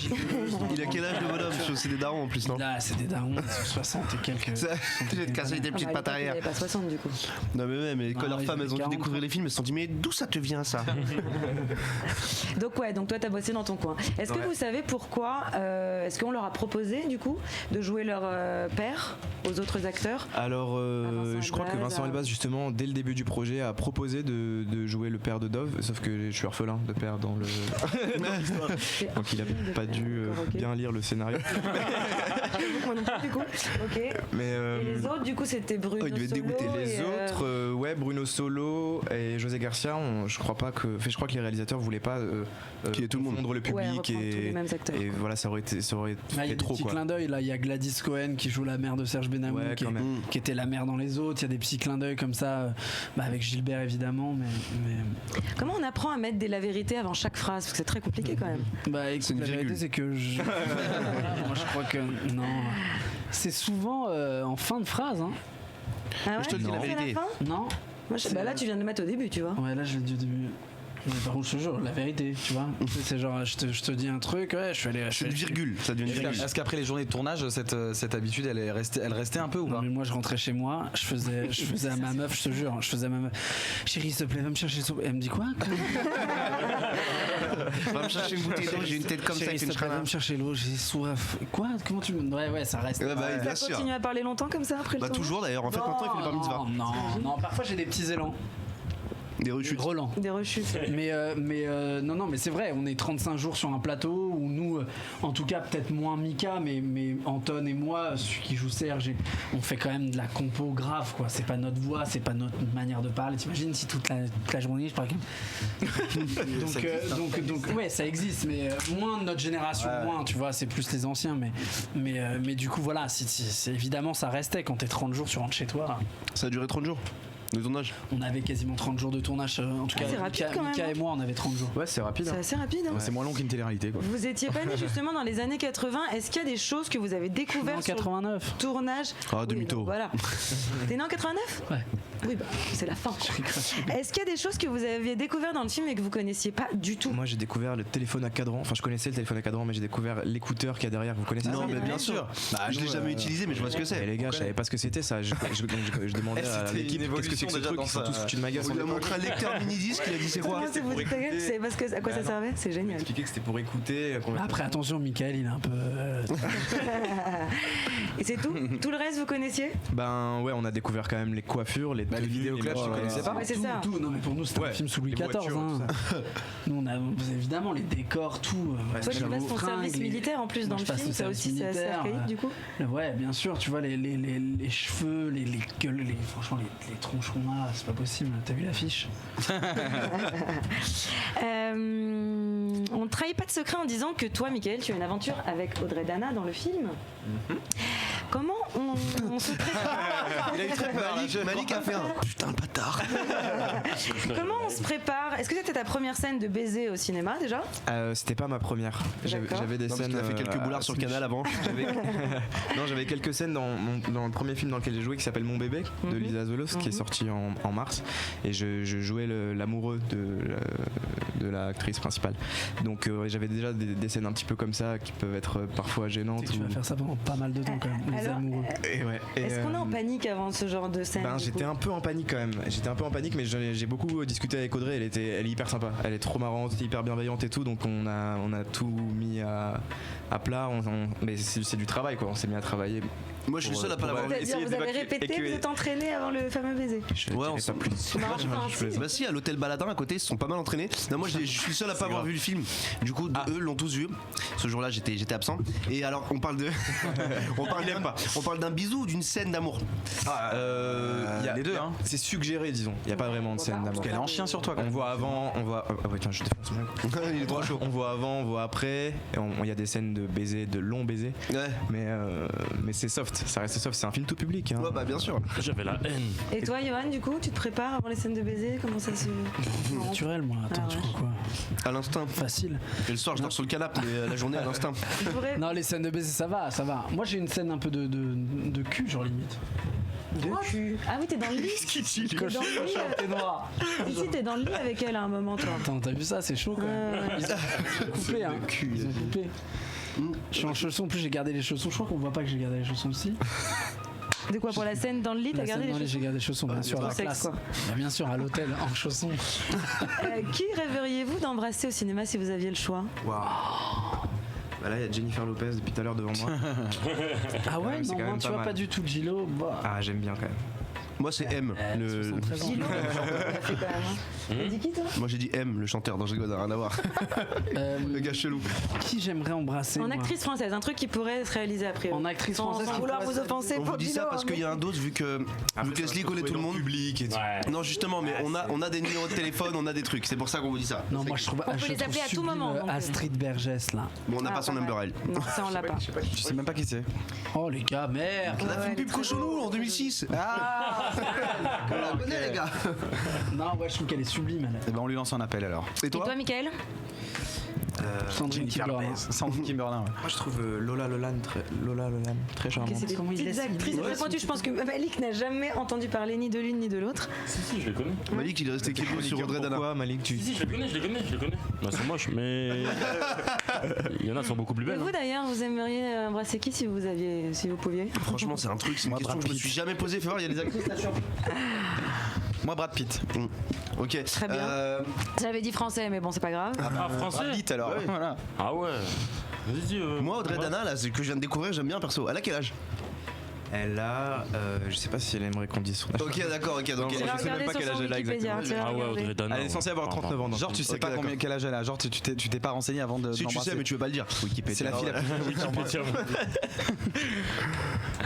il a quel âge le bonhomme? C'est des darons en plus, non? Là, c'est des darons, ils sont 60 et quelques. Je vais te casser tes petites pattes arrière. Il n'est pas 60 du coup. Non, mais quand leurs femmes elles ont dû découvrir les films, elles se sont dit, mais d'où ça te vient ça? Donc toi t'as bossé dans ton coin. Est-ce que vous savez pourquoi est-ce qu'on leur a proposé du coup de jouer leur père aux autres acteurs? Alors je crois que Vincent Elbaz justement dès le début du projet a proposé de jouer le père de Dove, sauf que je suis orphelin de père dans le donc il a pas dû bien lire le scénario. Moi non plus du coup. Ok. Mais et les autres du coup c'était Bruno Solo. Il devait dégoûter les autres. Bruno Solo et José Garcia. Je crois que les réalisateurs voulaient pas qu'il y ait tout le monde, le public et voilà, ça aurait fait trop. Il y a des petits clins d'œil là. Il y a Gladys Cohen qui joue la mère de Serge Benamou, qui était la mère dans les autres. Il y a des petits clins d'œil comme ça, avec Gilbert évidemment. Mais comment on apprend à mettre la vérité avant chaque phrase, parce que c'est très compliqué quand même. La vérité c'est que moi je crois que non. C'est souvent en fin de phrase. Hein. Ah ouais, je te dis la vérité. Non. Là tu viens de le mettre au début, tu vois. Ouais, là je l'ai dit au début. Mais par contre, je te jure, la vérité, tu vois. C'est genre, je te dis un truc, ouais, je suis allé. C'est une virgule, ça devient une virgule. Est-ce qu'après les journées de tournage, cette habitude, elle restait un peu ou pas? Mais moi, je rentrais chez moi, je faisais à ma meuf, je te jure, je faisais à ma meuf. Chérie, s'il te plaît, va me chercher ça. Elle me dit quoi? Va me chercher une bouteille d'eau, j'ai une tête comme ça avec une va me chercher l'eau, j'ai soif. Quoi? Comment tu me. Ouais, ça reste. Bien sûr. Continue à parler longtemps comme ça après le tournage? Toujours d'ailleurs, en fait, maintenant il fait le bar mitzvah. Non, parfois j'ai des petits élans. Des rechutes. Roland. Des rechutes. Mais c'est vrai, on est 35 jours sur un plateau où nous, en tout cas peut-être moins Mika, mais Anton et moi, celui qui joue Serge, on fait quand même de la compo grave, quoi. C'est pas notre voix, c'est pas notre manière de parler. T'imagines si toute la journée je parle donc ouais, ça existe, mais moins de notre génération, moins, tu vois, c'est plus les anciens, mais du coup voilà, c'est évidemment ça restait quand t'es 30 jours, tu rentres chez toi. Ça a duré 30 jours de tournage? On avait quasiment 30 jours de tournage, en tout cas. C'est rapide quand même. Mika et moi, on avait 30 jours. Ouais, c'est rapide. C'est assez rapide. Hein. Ouais, c'est moins long qu'une télé-réalité, quoi. Vous étiez pas né justement dans les années 80. Est-ce qu'il y a des choses que vous avez découvertes sur 89 le tournage? Ah, demi-tôt. Voilà. T'es né en 89? Ouais. Oui, c'est la fin. Est-ce qu'il y a des choses que vous aviez découvert dans le film et que vous connaissiez pas du tout? Moi, j'ai découvert le téléphone à cadran. Enfin, je connaissais le téléphone à cadran, mais j'ai découvert l'écouteur qu'il y a derrière. Vous connaissez? Non, mais bien sûr. Je l'ai jamais utilisé, mais je vois ce que c'est. Les gars, je savais pas ce que c'était ça. Je demandais à l'équipe qu'est-ce que c'est que ce truc. Ils sont tous foutus de ma gueule. On lui a montré un lecteur mini-disque, il a dit c'est quoi? C'est vous savez à quoi ça servait? C'est génial. Expliquer que c'était pour écouter. Après, attention, Michael, il est un peu. Et c'est tout? Tout le reste, vous connaissiez? Ben ouais, on a découvert quand même les coiffures, les les vidéoclubs, tu connaissais pas. Ouais, c'est ça. Tout, non mais pour nous c'était un film sous Louis XIV. Nous on a évidemment les décors, tout. Toi tu passes ton service militaire en plus dans le film, ça aussi c'est assez archaïque du coup. Ouais, bien sûr, tu vois les cheveux, les gueules, franchement les tronchons là, c'est pas possible. T'as vu l'affiche? On ne trahit pas de secret en disant que toi, Mickaël, tu as une aventure avec Audrey Dana dans le film. Comment on se prépare? Il a eu très peur. Malik a fait un putain le bâtard. Comment on se prépare? Est-ce que c'était ta première scène de baiser au cinéma déjà? C'était pas ma première. J'avais des scènes. Il a fait quelques boulards sur le canal avant. Non, j'avais quelques scènes dans le premier film dans lequel j'ai joué qui s'appelle Mon bébé de Lisa Zolos qui est sorti en mars. Et je jouais l'amoureux de l'actrice principale. Donc j'avais déjà des scènes un petit peu comme ça qui peuvent être parfois gênantes. Tu vas faire ça pendant pas mal de temps quand même. Les amoureux. Est-ce qu'on est en panique avant ce genre de scène? J'étais un peu en panique quand même. J'étais un peu en panique, mais j'ai beaucoup discuté avec Audrey. Elle est hyper sympa. Elle est trop marrante, hyper bienveillante et tout. Donc on a tout mis à plat. Mais c'est du travail quoi. On s'est mis à travailler. Moi je suis le seul à pas l'avoir vu. C'est-à-dire vous avez répété, vous êtes entraîné avant le fameux baiser? Ouais, on s'en plus. Bah si, à l'hôtel Baladin à côté, ils se sont pas mal entraînés. Non, moi je suis le seul à pas avoir vu le film. Du coup, eux l'ont tous vu. Ce jour-là, j'étais absent. Et alors, on parle d'un bisou ou d'une scène d'amour? Les deux, hein. C'est suggéré, disons. Il y a pas vraiment de scène d'amour. Parce qu'elle est en chien sur toi. On voit avant, on voit. Ah ouais, tiens, je défonce mon mec. Il est trop chaud. On voit avant, on voit après. Il y a des scènes de baisers, de longs baisers. Ouais. Mais c'est soft. Ça reste soft. C'est un film tout public. Hein. Ouais, bah bien sûr. J'avais la haine. Et toi, Johan, du coup, tu te prépares avant les scènes de baiser? Comment ça se. Naturel, moi. Attends, tu crois quoi? À l'instinct. Facile. Et le soir, je dors sur le canapé, mais la journée à l'instinct. Non, les scènes de baiser, ça va. Moi, j'ai une scène un peu de cul, genre limite. De cul. Ah oui, t'es dans le lit. T'es dans le lit. T'es noir. Ici, t'es dans le lit avec elle à un moment, toi. Attends, t'as vu ça? C'est chaud quand même. Ils ont coupé, hein. Ils ont coupé. Je suis en chaussons, en plus j'ai gardé les chaussons. Je crois qu'on voit pas que j'ai gardé les chaussons aussi. De quoi, pour la scène dans le lit, t'as gardé les chaussons? J'ai gardé les chaussons, bien sûr, à la classe. Bien sûr, à l'hôtel, en chaussons. Qui rêveriez-vous d'embrasser au cinéma si vous aviez le choix? Waouh. Bah là, il y a Jennifer Lopez depuis tout à l'heure devant moi. Ah ouais, non, moi, tu vois pas du tout Gillo. Bah. Ah, j'aime bien quand même. Moi c'est M, le. Gillo, t'as dit qui toi? Moi j'ai dit M, le chanteur. Non, je rigole, rien à voir. Le gars chelou. Qui j'aimerais embrasser? En actrice française, un truc qui pourrait se réaliser après. En actrice française, sans vouloir vous offenser. On vous dit ça parce qu'il y a un dos vu que Leslie connaît tout le monde. Public et tout. Non, justement, mais on a des numéros de téléphone, on a des trucs. C'est pour ça qu'on vous dit ça. Non, moi je trouve. On peut les appeler à tout moment. Astrid Bergès là. Bon, on n'a pas son number elle. Non, ça on l'a pas. Tu sais même pas qui c'est. Oh les gars, merde. On a fait une pub Cochonou en 2006. Ah. On la connaît les gars. Non, ouais, je trouve qu'elle est sublime elle. Et ben on lui lance un appel alors. Et toi, Mickaël? Sandrine Kiberlin. Sandrine Kiberlin. Moi je trouve Lola Lolan très charmante. C'est des petites actrices très pointues. Je pense que Malik n'a jamais entendu parler ni de l'une ni de l'autre. Si, je les connais. Malik il est resté clipé sur Audrey Dana. Pourquoi Malik tu... Si, je les connais. Elles sont moches, mais il y en a qui sont beaucoup plus Et belles. vous d'ailleurs, vous aimeriez embrasser qui si vous pouviez? Franchement, c'est un truc, c'est une question que je me suis jamais posée. Fais voir, il y a des actrices là-dessus. Moi Brad Pitt. Ok. Très bien. J'avais dit français, mais bon, c'est pas grave. Ah, français. Brad Pitt alors. Ouais. Voilà. Ah ouais. Vas-y. Moi, Audrey Dana, là, c'est que je viens de découvrir, j'aime bien perso. Elle a quel âge? Elle a. Je sais pas si elle aimerait qu'on dise son âge. Ok, d'accord, ok. Donc, Tu vas regarder sur son Wikipédia. Ah ouais, Audrey Dana. Elle est censée avoir 39 ans. Genre tu sais pas quel âge elle a. Genre tu t'es pas renseigné avant de. Si tu sais, mais tu veux pas le dire. C'est la fille la plus. Wikipédia.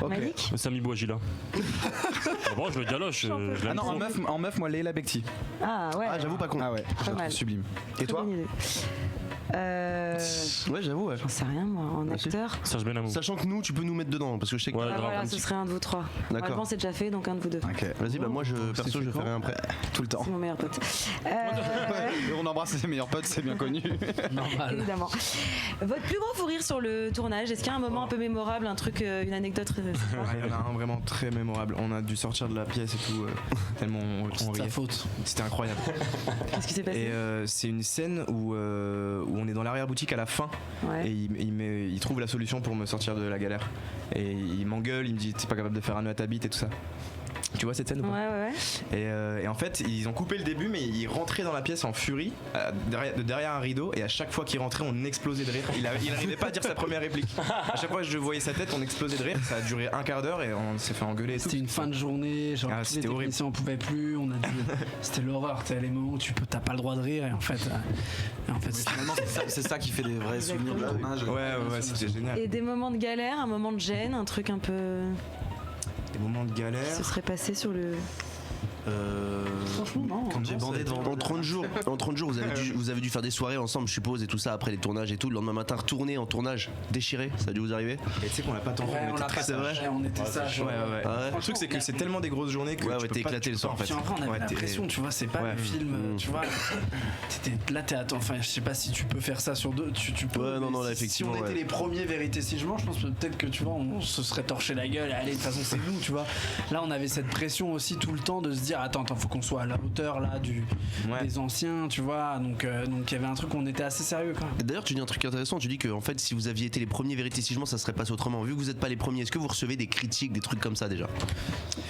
Malik? Samy Bouagila. Bon, je le galoche. Ah non, en meuf, moi Leila Bekti. Ah ouais. Ah, j'avoue, pas con. Ah ouais, je la trouve sublime. Et toi? Ouais, j'avoue, ouais. J'en sais rien moi, en acteur. Serge Benamou. Sachant que nous, tu peux nous mettre dedans parce que je sais que. Ouais, Ah voilà, ce serait un de vous trois. D'accord. Bon, c'est déjà fait, donc un de vous deux. Ok. Vas-y, bah moi, perso, je ferai un prêt. Tout le temps. C'est mon meilleur pote. On embrasse ses meilleurs potes, c'est bien connu. Normal. Évidemment. Votre plus gros fou rire sur le tournage, est-ce qu'il y a un moment un peu mémorable, un truc, une anecdote très Il y en a un vraiment très mémorable. On a dû sortir de la pièce et tout, tellement on riait. C'est ta faute. C'était incroyable. Qu'est-ce qui s'est passé? Et c'est une scène où on est dans l'arrière-boutique à la fin. Ouais. Et il trouve la solution pour me sortir de la galère. Et il m'engueule, il me dit t'es pas capable de faire un nœud à ta bite et tout ça. Tu vois cette scène ou pas ? Ouais. Et en fait, ils ont coupé le début, mais ils rentraient dans la pièce en furie, derrière un rideau, et à chaque fois qu'il rentrait, on explosait de rire. Il n'arrivait pas à dire sa première réplique. À chaque fois que je voyais sa tête, on explosait de rire. Ça a duré un quart d'heure et on s'est fait engueuler. C'était une fin de journée, genre tous les techniciens on pouvait plus, c'était l'horreur, t'as les moments où t'as pas le droit de rire et en fait finalement c'est ça qui fait des vrais souvenirs de tournage. Ouais, c'était génial. Et des moments de galère, un moment de gêne, un truc un peu. Des moments de galère. Qui se serait passé sur le. Franchement, non. Quand j'ai bandé devant. En 30 jours, vous avez dû faire des soirées ensemble, je suppose, et tout ça après les tournages et tout. Le lendemain matin, retourné en tournage, déchiré, ça a dû vous arriver? Et tu sais qu'on l'a pas tant fait, on était très sages. On était sages. Le truc, c'est que c'est tellement des grosses journées que tu t'es éclaté le soir en fait. Puis en vrai, on avait l'impression, tu vois, c'est pas le film, tu vois. Enfin, je sais pas si tu peux faire ça sur deux. Tu peux. Non, là, effectivement. Si on était les premiers vérités si je mens, je pense peut-être que tu vois, on se serait torché la gueule. Allez, de toute façon, c'est nous, tu vois. Là, on avait cette pression aussi tout le temps de se dire, attends, faut qu'on soit à la hauteur là des anciens, tu vois. Donc il y avait un truc où on était assez sérieux quand même. D'ailleurs, tu dis un truc intéressant. Tu dis que en fait, si vous aviez été les premiers vérités si je mens, ça serait passé autrement. Vu que vous n'êtes pas les premiers, est-ce que vous recevez des critiques, des trucs comme ça déjà?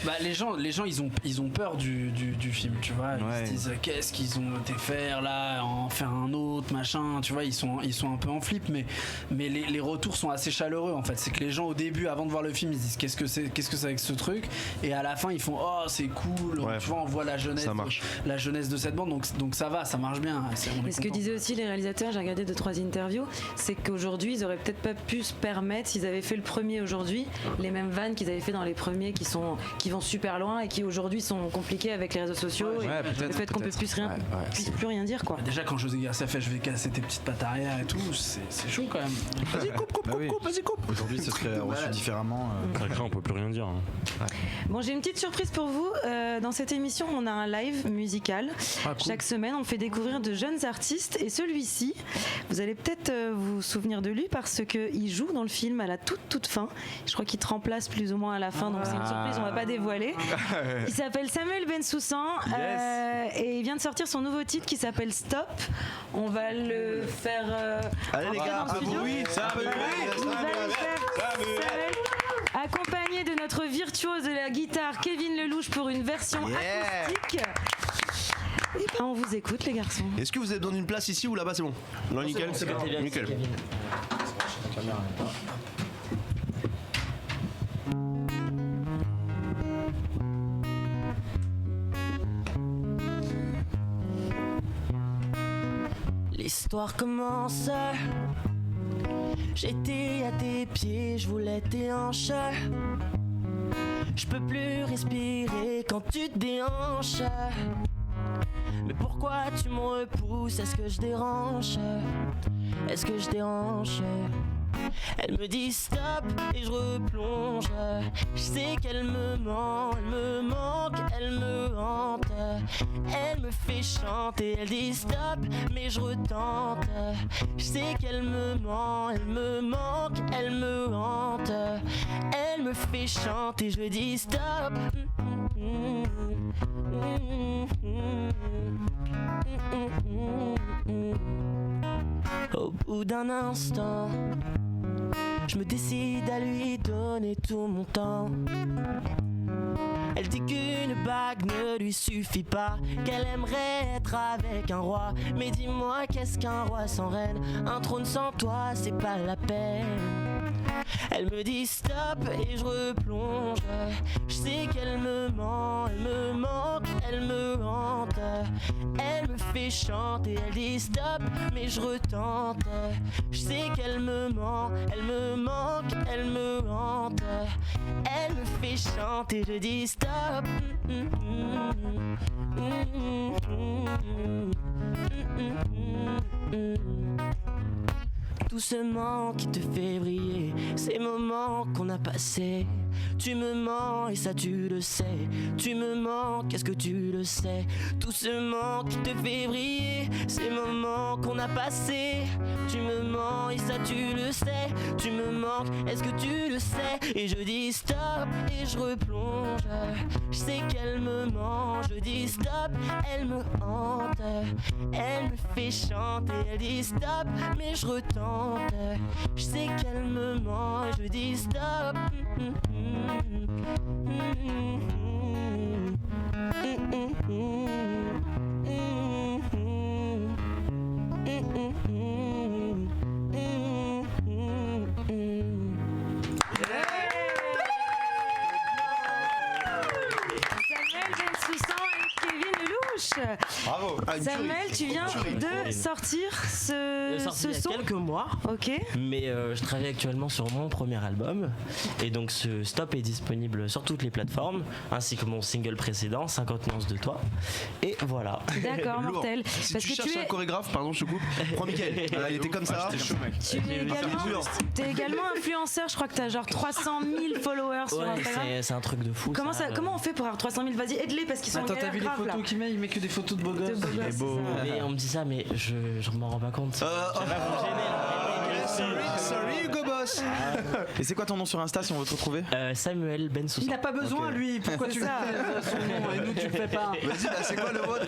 Bah les gens ils ont peur du film, tu vois. Ils se disent qu'est-ce qu'ils ont été faire là, en faire un autre machin, tu vois. Ils sont un peu en flip, mais les retours sont assez chaleureux en fait. C'est que les gens au début, avant de voir le film, ils se disent qu'est-ce que c'est avec ce truc, et à la fin ils font oh c'est cool, tu vois, on voit la jeunesse de cette bande, donc ça va, ça marche bien. Mais ce que disaient aussi les réalisateurs, j'ai regardé 2-3 interviews, c'est qu'aujourd'hui ils auraient peut-être pas pu se permettre, s'ils avaient fait le premier aujourd'hui, les mêmes vannes qu'ils avaient fait dans les premiers qui vont super loin et qui aujourd'hui sont compliqués avec les réseaux sociaux et le fait qu'on puisse plus rien dire quoi. Déjà quand José Garcia fait je vais casser tes petites pattes arrière et tout, c'est chaud quand même. Vas-y coupe. Aujourd'hui ce serait reçu différemment. On peut plus rien dire. Bon, j'ai une petite surprise pour vous. Dans cette émission, on a un live musical. Cool. Chaque semaine, on fait découvrir de jeunes artistes. Et celui-ci, vous allez peut-être vous souvenir de lui parce qu'il joue dans le film à la toute fin. Je crois qu'il te remplace plus ou moins à la fin. Donc c'est une surprise, on va pas dévoiler. Il s'appelle Samuel Bensoussan. Et il vient de sortir son nouveau titre qui s'appelle Stop. On va le faire. Allez les gars, dans le studio. Accompagné de notre virtuose de la guitare Kevin Lelouch pour une version acoustique. Et ben on vous écoute les garçons. Est-ce que vous avez besoin d'une place ici ou là-bas? C'est bon. Non, nickel. Nickel. L'histoire commence. J'étais à tes pieds, je voulais tes hanches. Je peux plus respirer quand tu te déhanches. Mais pourquoi tu me repousses? Est-ce que je dérange? Est-ce que je dérange? Elle me dit stop et je replonge. Je sais qu'elle me ment, elle me manque, elle me hante. Elle me fait chanter, elle dit stop mais je retente. Je sais qu'elle me ment, elle me manque, elle me hante. Elle me fait chanter, je lui dis stop. Au bout d'un instant, je me décide à lui donner tout mon temps. Elle dit qu'une bague ne lui suffit pas, qu'elle aimerait être avec un roi. Mais dis-moi, qu'est-ce qu'un roi sans reine? Un trône sans toi, c'est pas la peine. Elle me dit stop et je replonge. Je sais qu'elle me ment, elle me manque, elle me hante. Elle me fait chanter, elle dit stop mais je retente. Je sais qu'elle me ment, elle me manque, elle me hante. Elle me fait chanter, je dis stop. Tout ce manque qui te fait briller, ces moments qu'on a passés. Tu me mens et ça tu le sais. Tu me mens, qu'est-ce que tu le sais? Tout ce manque qui te fait briller, ces moments qu'on a passés. Tu me mens et ça tu le sais. Tu me manques, est-ce que tu le sais? Et je dis stop et je replonge. Je sais qu'elle me ment, je dis stop, elle me hante. Elle me fait chanter, elle dit stop mais je retente. Je sais qu'elle me ment, je dis stop. Bravo. Samuel, tu viens de sortir ce il y a son quelques mois. Ok. Mais je travaille actuellement sur mon premier album. Et donc ce Stop est disponible sur toutes les plateformes, ainsi que mon single précédent, 50 nuances de toi. Et voilà. D'accord, Lourd. mortel. Si Parce tu que cherches un chorégraphe, pardon, je te coupe. Prends Mickaël. Il était comme ça. Tu es également influenceur, je crois que tu as genre 300 000 followers sur Instagram. C'est un truc de fou. Comment on fait pour avoir 300 000? Vas-y, aide-les parce qu'ils sont Attends, t'as vu les graves là. photos qu'il met? Il met que des photos de beaux gosses. Mais on me dit ça, mais je m'en rends pas compte. Sorry, Hugo Boss. Et c'est quoi ton nom sur Insta si on veut te retrouver? Samuel Bensoussan. Il n'a pas besoin, lui. Pourquoi tu fais son nom et nous tu le fais pas? Vas-y, bah, c'est quoi le vôtre?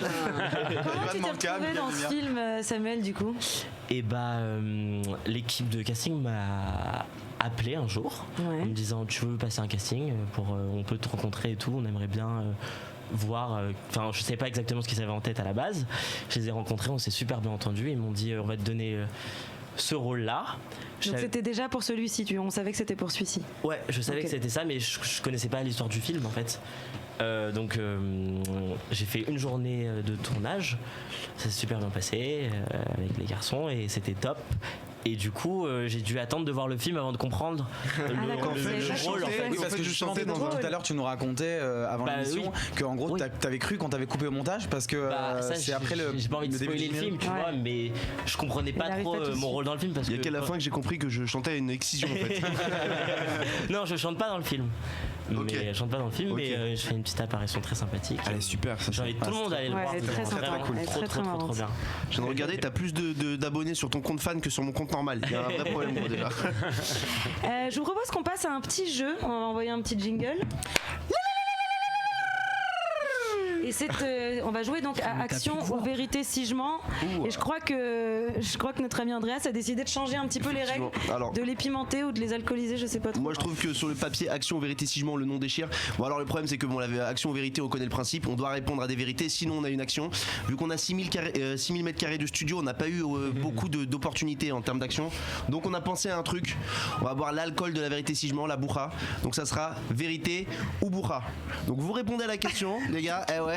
Comment tu t'es retrouvé dans ce film, Samuel, du coup? Et bah, l'équipe de casting m'a appelé un jour en me disant tu veux passer un casting on peut te rencontrer et tout, on aimerait bien voir, enfin je sais pas exactement ce qu'ils avaient en tête à la base. Je les ai rencontrés, on s'est super bien entendus, ils m'ont dit on va te donner ce rôle là. Donc c'était déjà pour celui-ci, on savait que c'était pour celui-ci. Ouais, je savais que c'était ça, mais je connaissais pas l'histoire du film en fait. Donc j'ai fait une journée de tournage, ça s'est super bien passé avec les garçons et c'était top. Et du coup, j'ai dû attendre de voir le film avant de comprendre le rôle. En fait. Oui, parce que justement, tout à l'heure, tu nous racontais avant l'émission qu'en gros, t'avais cru qu'on t'avait coupé au montage parce que c'est après le. J'ai pas envie de spoiler le film, tu vois, mais je comprenais pas trop mon rôle dans le film parce que. Il y a qu'à la fin que j'ai compris que je chantais à une excision en fait. Non, je chante pas dans le film. Mais je chante pas dans le film, mais je fais une petite apparition très sympathique. Elle est super, ça. J'invite tout le monde à aller le voir. C'est très cool. Trop bien. Je viens de regarder, t'as plus d'abonnés sur ton compte fan que sur mon compte normal. Il y a un vrai problème gros déjà. Je vous propose qu'on passe à un petit jeu. On va envoyer un petit jingle. Et on va jouer donc à action ou vérité si je mens. Et je crois que notre ami Andreas a décidé de changer un petit peu les règles, de les pimenter ou de les alcooliser, je sais pas trop. Moi je trouve que sur le papier action ou vérité si je mens, le nom déchire. Bon alors le problème c'est que la action ou vérité on connaît le principe, on doit répondre à des vérités sinon on a une action. Vu qu'on a 6000 mètres carrés de studio, on n'a pas eu beaucoup d'opportunités en termes d'action. Donc on a pensé à un truc, on va boire l'alcool de la vérité si je mens, la bourra. Donc ça sera vérité ou bourra. Donc vous répondez à la question les gars. Eh ouais.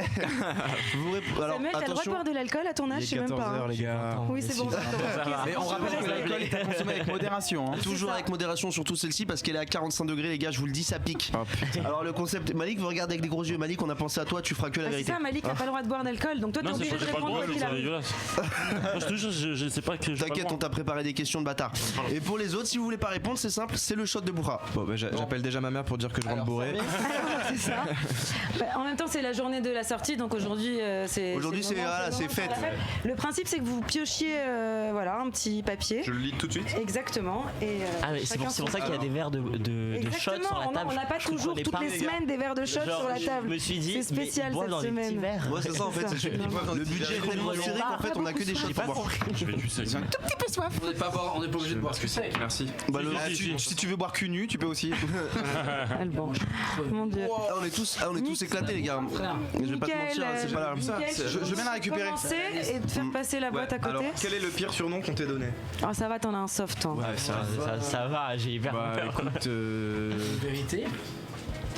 Samuel, t'as le droit de boire de l'alcool à ton âge, je sais même pas. Les gars. Oui, c'est bon. Mais on rappelle que l'alcool est à consommer avec modération. Toujours avec modération, surtout celle-ci parce qu'elle est à 45 degrés, les gars. Je vous le dis, ça pique. Alors le concept, Malik, vous regardez avec des gros yeux. Malik, on a pensé à toi. Tu feras que la vérité. C'est ça, Malik n'a pas le droit de boire d'alcool, donc toi t'es obligé de répondre quoi qu'il arrive. Je te jure, je sais pas que. T'inquiète, on t'a préparé des questions de bâtard. Et pour les autres, si vous voulez pas répondre, c'est simple, c'est le shot de bourra. Bon, bah, j'appelle déjà ma mère pour dire que je rentre bourré. C'est ça. En même temps, c'est la journée de la sortie, donc aujourd'hui c'est fête. Le principe c'est que vous piochiez un petit papier. Je le lis tout de suite. Exactement. Et c'est pour ça qu'il y a des verres de shot sur la table. On n'a pas toujours toutes les semaines des verres de shot sur la table. Je me suis dit, c'est spécial cette semaine. Ouais, c'est ça en fait. Le budget est tellement serré qu'en fait on a que des shots à boire. Je vais du sec. Un tout petit peu soif. On n'est pas obligé de boire ce sec. Merci. Si tu veux boire cul nu, tu peux aussi. Mon Dieu. On est tous éclatés les gars. Je vais pas te mentir, c'est pas là. Je viens la récupérer. Et de faire passer la boîte à côté. Alors, quel est le pire surnom qu'on t'ait donné? Oh, ça va, t'en as un soft. Hein. Ouais, ça va, j'ai hyper peur. Écoute, vérité.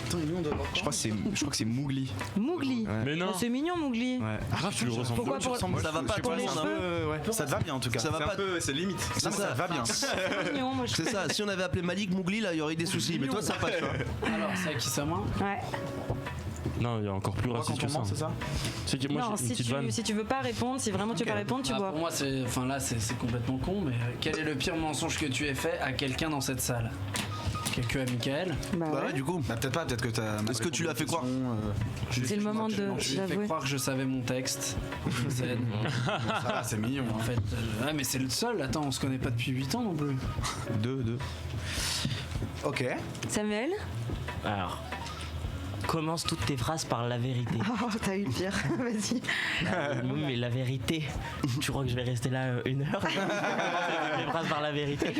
Attends, nous on doit voir. Je crois que c'est Mougli. Mougli. Ouais. Mais non. C'est mignon, Mougli. Ouais. Grave, tu le ressembles. Pourquoi Ça va pas pour les cheveux? Ça te va bien en tout cas. Ça va pas. C'est limite. Ça va bien. C'est mignon, moi je C'est ça, si on avait appelé Malik Mougli là, il y aurait eu des soucis. Mais toi ça passe. Alors, c'est à qui ça main? Ouais. Non, il y a encore plus raciste que ça. C'est ça. C'est que moi Non, j'ai une petite vanne. si tu veux pas répondre, si vraiment tu veux pas répondre, tu bois. Pour moi, c'est complètement con, mais quel est le pire mensonge que tu aies fait à quelqu'un dans cette salle? Quelqu'un à Mickaël? Bah ouais, du coup. Peut-être pas, peut-être que t'as. Est-ce que tu l'as fait croire? C'est le moment de Je lui ai fait l'avouer. croire que je savais mon texte. Ça va, c'est mignon. En fait, ouais, mais c'est le seul. Attends, on se connaît pas depuis 8 ans non plus. Deux. Ok. Samuel? Alors, commence toutes tes phrases par la vérité. Oh, t'as eu le pire. Vas-y. Oui, mais la vérité. Tu crois que je vais rester là 1 heure? Les phrases par la vérité.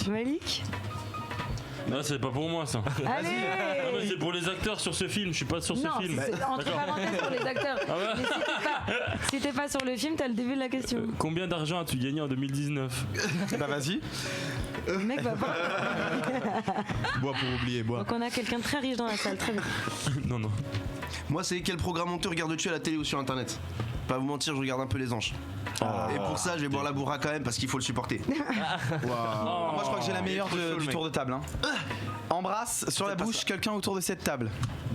Malik? Non, c'est pas pour moi ça. Allez. Non, mais c'est pour les acteurs sur ce film, je suis pas sur ce film. Non, c'est entre parenthèses pour les acteurs. Ah ouais. Mais si t'es pas sur le film, t'as le début de la question. Combien d'argent as-tu gagné en 2019? Bah vas-y. Le mec va pas. Bois pour oublier, bois. Donc on a quelqu'un de très riche dans la salle, très bien. Non. Moi, c'est quel programme honteux regardes-tu à la télé ou sur internet? Pas vous mentir, je regarde un peu les anges. Et pour ça, je vais boire la bourra quand même parce qu'il faut le supporter. Moi je crois que j'ai la meilleure du tour de table. Hein. Embrasse sur la bouche quelqu'un autour de cette table.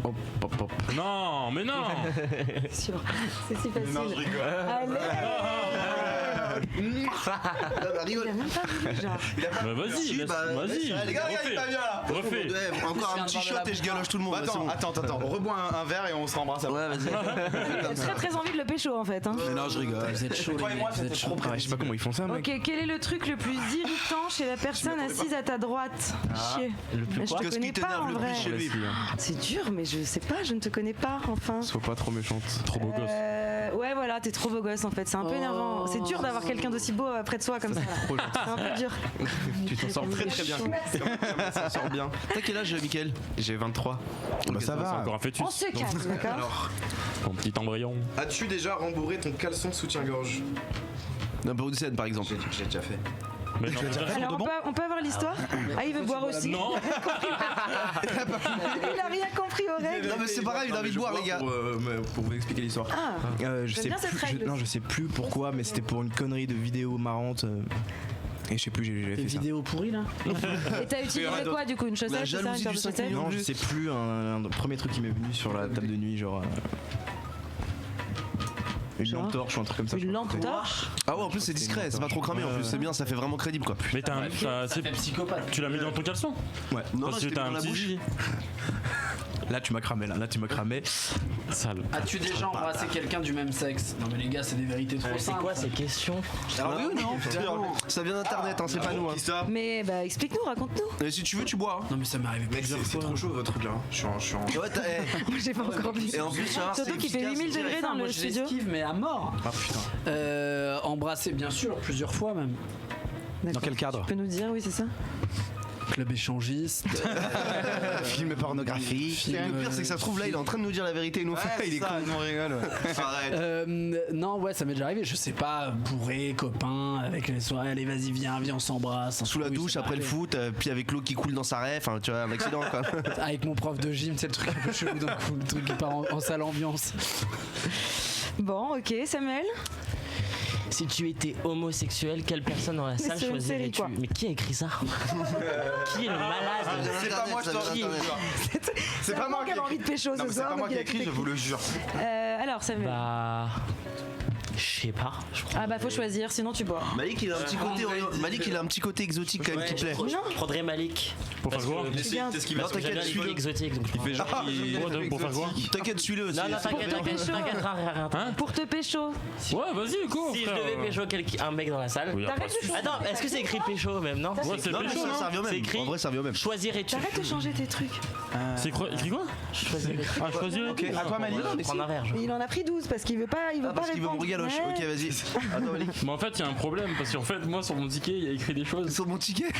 Hop, hop, hop. Non, mais non. Sûr, c'est si facile. Non, je rigole. Allez. Rigole. Il a même pas voulu, genre. Bah vas-y, vas-y. Les gars, il est pas bien là. Refais. Encore un petit shot et je galoche tout le monde. Attends, rebois un verre et on se rembrasse après. Ouais, vas-y. Il a très envie de le pécho en fait. Hein. Mais non, je rigole. Vous êtes chaud, Croyez-moi, c'était trop près. Je sais pas comment ils font ça, mec. Ok, quel est le truc le plus irritant chez la personne assise à ta droite? Chier. Mais je te connais pas en vrai. chez lui. C'est dur, mais je sais pas, je ne te connais pas enfin. Sois pas trop méchante. Trop beau gosse. Ouais, voilà, t'es trop beau gosse en fait, c'est un peu énervant. C'est dur d'avoir quelqu'un d'aussi beau près de soi comme ça. C'est un peu dur. Tu t'en sors très bien. Ça sort bien. T'as quel âge, Mickaël? J'ai 23. Bah ça C'est va. encore un fœtus. On se calme, d'accord? Alors, Ton petit embryon. as-tu déjà rembourré ton caleçon de soutien-gorge? Number 17 par exemple. J'ai déjà fait. Mais non, Alors on peut avoir l'histoire? Ah, il veut boire aussi. Non. Il a rien compris aux règles. Non mais c'est pareil, il a envie de boire les gars. Pour vous expliquer l'histoire. Je sais bien cette plus. règle. Non, je sais plus pourquoi, mais c'était pour une connerie de vidéo marrante. Et je sais plus, j'ai Des fait ça. vidéos pourries là. Et t'as utilisé quoi du coup? Une chaussette? La c'est ça, jalousie une paire du de 5 chaussettes? millions. Non, je sais plus. Un premier truc qui m'est venu sur la table de nuit, genre. Une lampe torche ou un truc comme ça. Une lampe torche? Ah ouais, en plus c'est discret, c'est pas trop cramé en plus, c'est bien, ça fait vraiment crédible quoi. Mais c'est psychopathe. Tu l'as mis dans ton caleçon? Ouais. Non, Parce que c'était t'as dans un la petit bouche. zizi. Là tu m'as cramé, là tu m'as cramé. Sale. As-tu déjà embrassé quelqu'un du même sexe? Non mais les gars, c'est des vérités trop C'est simples. quoi ces questions? Alors oui ou non? Ça vient d'internet, hein, c'est pas nous. Hein. Mais bah explique-nous, raconte-nous. Et si tu veux, tu bois. Hein. Non mais ça m'est arrivé Mec, plusieurs c'est fois. trop chaud votre truc là. Je suis en. Ouais, J'ai pas encore vu. Et en plus, ça va, Surtout c'est qu'il fait efficace. 8000 degrés dans Moi le je studio. l'esquive mais à mort. Ah putain. Embrasser bien sûr, plusieurs fois même. D'accord. Dans quel cadre? Tu peux nous dire, oui c'est ça? Club échangiste. Film pornographique. Le pire, c'est que ça se trouve là, il est en train de nous dire la vérité et nous fait. Il est con. On rigole. Arrête. Non ouais, ça m'est déjà arrivé, je sais pas, bourré, copain, avec les soirées, allez vas-y viens, on s'embrasse. Sous la Oui, douche, ça m'est après le arrivé. foot, puis avec l'eau qui coule dans sa raie, enfin tu vois, un accident quoi. Avec mon prof de gym, c'est le truc un peu chelou d'un coup, le truc qui part en sale ambiance. Bon, ok, Samuel. Si tu étais homosexuel, quelle personne dans la salle c'est une série, choisirais-tu? quoi. Mais qui a écrit ça? Qui est le malade? C'est pas moi, je t'en dis. C'est pas moi qui avait envie de pécho Non, ce mais c'est soir. pas moi donc qui il ai a écrit, tout je vous le jure. Alors Samuel. Bah. Je sais pas. Ah bah faut choisir, sinon tu bois. Malik il a un petit côté, Malik il a un petit côté exotique quand même qui plaît. Je prendrais Malik. Pour faire quoi? C'est ce qui va Non, se t'inquiète, J'aime bien les suis-le. filles exotiques. Donc Il fait genre. Pour faire quoi? T'inquiète, suis-le. Non, non, t'inquiète, rien. Pour te pécho. Ouais, vas-y, cours. Si je devais pécho un mec dans la salle. Oui, T'arrêtes de changer. Attends, est-ce que c'est écrit pécho même, non? Ouais, c'est Non, mais pécho, ça non? revient C'est même. écrit. En vrai, ça revient même. Choisirais-tu? T'arrêtes de changer tes trucs. C'est quoi? Écrit quoi? Choisirais-tu? Ah, choisir. Ok, à toi Malik. Prendre un verre. Il en a pris 12 parce qu'il veut pas, il veut pas Parce qu'il veut répondre. mon galoche. Ouais. Ok, vas-y. Attends, Malik. Mais en fait, il y a un problème parce qu'en fait, moi sur mon ticket, il y a écrit des choses. Sur mon ticket. Lui,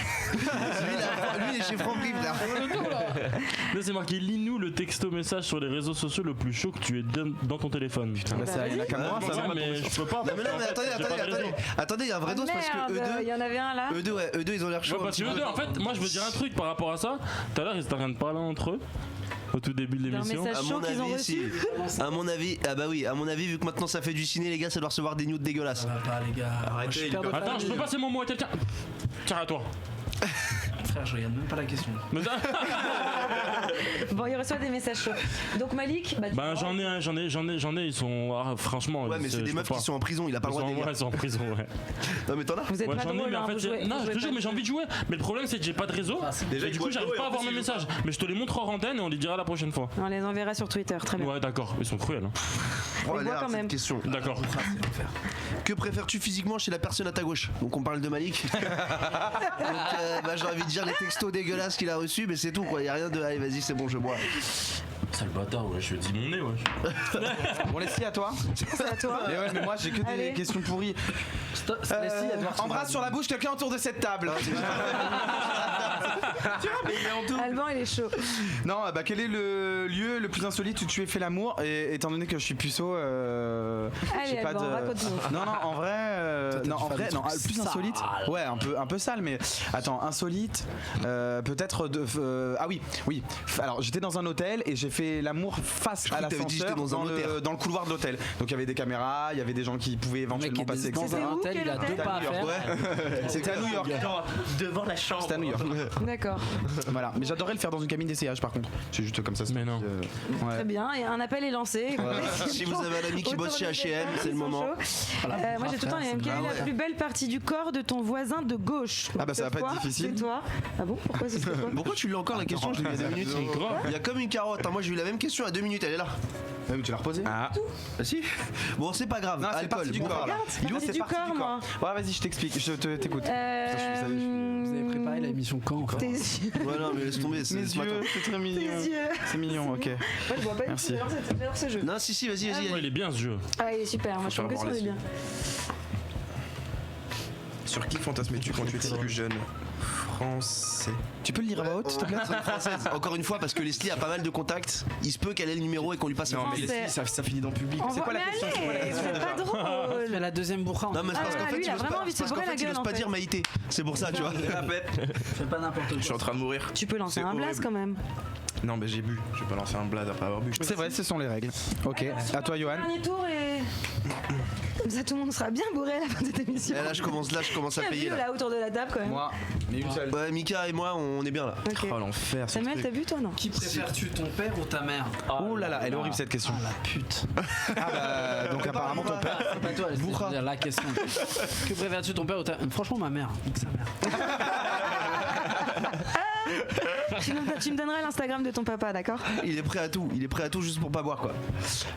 il est chez Franprix, frère. Là, c'est marqué lis-nous le texto message sur les réseaux sociaux le plus chaud que tu aies dans ton téléphone. Putain, Bah ça, il y en a qu'à moi, ça va. mais je peux pas. Non, mais non, mais attendez, il y a un vrai dos parce que eux Il y en avait un là. deux, eux deux, ils ont l'air chauds. Ouais, parce que eux deux, en fait, moi je veux dire un truc par rapport à ça. Tout à l'heure, ils étaient en train de parler entre eux. Au tout début de D'un l'émission. message chaud qu'ils ont reçu. À mon avis, ah bah oui, à mon avis, vu que maintenant ça fait du ciné, les gars, ça doit recevoir des nudes dégueulasses. Ça va pas les gars. Arrêtez, Attends, je peux passer mon mot à quelqu'un. Tiens, à toi. Frère, je regarde même pas la question. Mais ça- Bon, il reçoit des messages chauds. Donc Malik, bah, tu Bah vois. j'en ai, ils sont franchement. Ouais, mais c'est des meufs qui sont en prison, il a pas le droit de les Ouais, dire. ils sont en prison, ouais. Non, mais t'en as. Vous êtes Ouais, pas j'en ai, drôle, mais en hein, fait, vous jouez- non, vous je jouez te jure, pas- mais j'ai envie de jouer. Mais le problème, c'est que j'ai pas de réseau. Déjà, Et du coup, j'arrive pas à voir mes messages. Mais je te les montre en antenne et on les dira la prochaine fois. On les enverra sur Twitter, très bien. Ouais, d'accord, ils sont cruels. Hein. Oh, bois elle a l'air, quand cette même. question. D'accord. Que préfères-tu physiquement chez la personne à ta gauche? Donc on parle de Malik. Donc bah, j'ai envie de dire les textos dégueulasses qu'il a reçus, mais c'est tout quoi. Y a rien de allez vas-y c'est bon je bois. Sale bâtard, ouais, je dis mon nez, ouais. Bon, Leslie, à toi. C'est à toi. Mais ouais, mais moi j'ai que des Allez. questions pourries. Leslie, Edouard, Embrasse sur la bouche quelqu'un autour de cette table. Alban, il est chaud. Non, bah quel est le lieu le plus insolite où tu aies fait l'amour et étant donné que je suis puceau, Allez, pas Alban, de. raconte-nous. Non, en vrai, le plus insolite. Ouais, un peu sale, mais attends, insolite, peut-être ah oui. Alors j'étais dans un hôtel et j'ai fait l'amour face à l'ascenseur dans le couloir de l'hôtel. Donc il y avait des caméras, il y avait des gens qui pouvaient éventuellement passer. Dans un hôtel, il a deux pas à faire. C'était à New York. Devant la chambre. C'était à New York. D'accord. Voilà, mais j'adorerais le faire dans une cabine d'essayage par contre. C'est juste comme ça. Mais non. Très bien, et un appel est lancé. Voilà. Si vous avez un ami qui bosse chez H&M, c'est le moment. Moi j'ai tout le temps les mêmes. Quelle est la plus belle partie du corps de ton voisin de gauche? Ah bah ça va pas être difficile. C'est toi. Ah bon? Pourquoi c'est toi? Pourquoi tu l'as encore la question? Je l'ai il y a 2 minutes. Il y a comme une carotte. Moi j'ai eu la même question à 2 minutes, elle est là. Mais tu l'as reposée? Ah si. Bon, c'est pas grave. Non, c'est alcool. parti du corps. C'est parti du corps, moi. Ouais, vas-y, je t'explique. Je t'écoute. Vous avez préparé la émission quand encore? Tes yeux. Ouais, non, mais laisse tomber. Mes yeux, c'est très mignon. Tes yeux. C'est mignon, ok. Moi je vois pas Merci. j'adore ce jeu. Non, si, vas-y. Ouais, il est bien ce jeu. Ah, il est super. Moi je trouve que c'est bien. Sur qui fantasmais-tu quand tu étais plus jeune? Français. Tu peux le lire à voix haute, s'il te plaît? Française. Encore une fois, parce que Leslie a pas mal de contacts. Il se peut qu'elle ait le numéro et qu'on lui passe un Non, mais Leslie, ça finit dans le public. C'est quoi la question? C'est pas drôle. Mais la deuxième bourra. Non, mais c'est parce qu'en fait, lui, il a vraiment envie de se bourrer la il gueule. ose pas dire Maïté. C'est pour ça, tu vois. Fais pas n'importe quoi. Je suis en train de mourir. Tu peux lancer C'est un blaze horrible. quand même. Non, mais j'ai bu. Je vais pas lancer un blaze après avoir bu. C'est vrai, ce sont les règles. Ok, à toi, Johan. Dernier tour et. Comme ça, tout le monde sera bien bourré à la fin de cette émission. Et là, je commence à Qui a payer. bu, là autour de la table quand même. Moi, mais une seule. Ouais, Mika et moi, on est bien là. Ok. Oh l'enfer. ce Samuel, truc. t'as bu toi non? Qui préfères-tu, ton père ou ta mère? Oh là là, elle est horrible cette question. Ah la pute. Ah bah, donc apparemment ton père. C'est pas toi, c'est dire la question. Que préfères-tu, ton père ou ta... Franchement, ma mère. Donc sa mère. Tu me donneras l'Instagram de ton papa, d'accord? Il est prêt à tout juste pour pas boire quoi.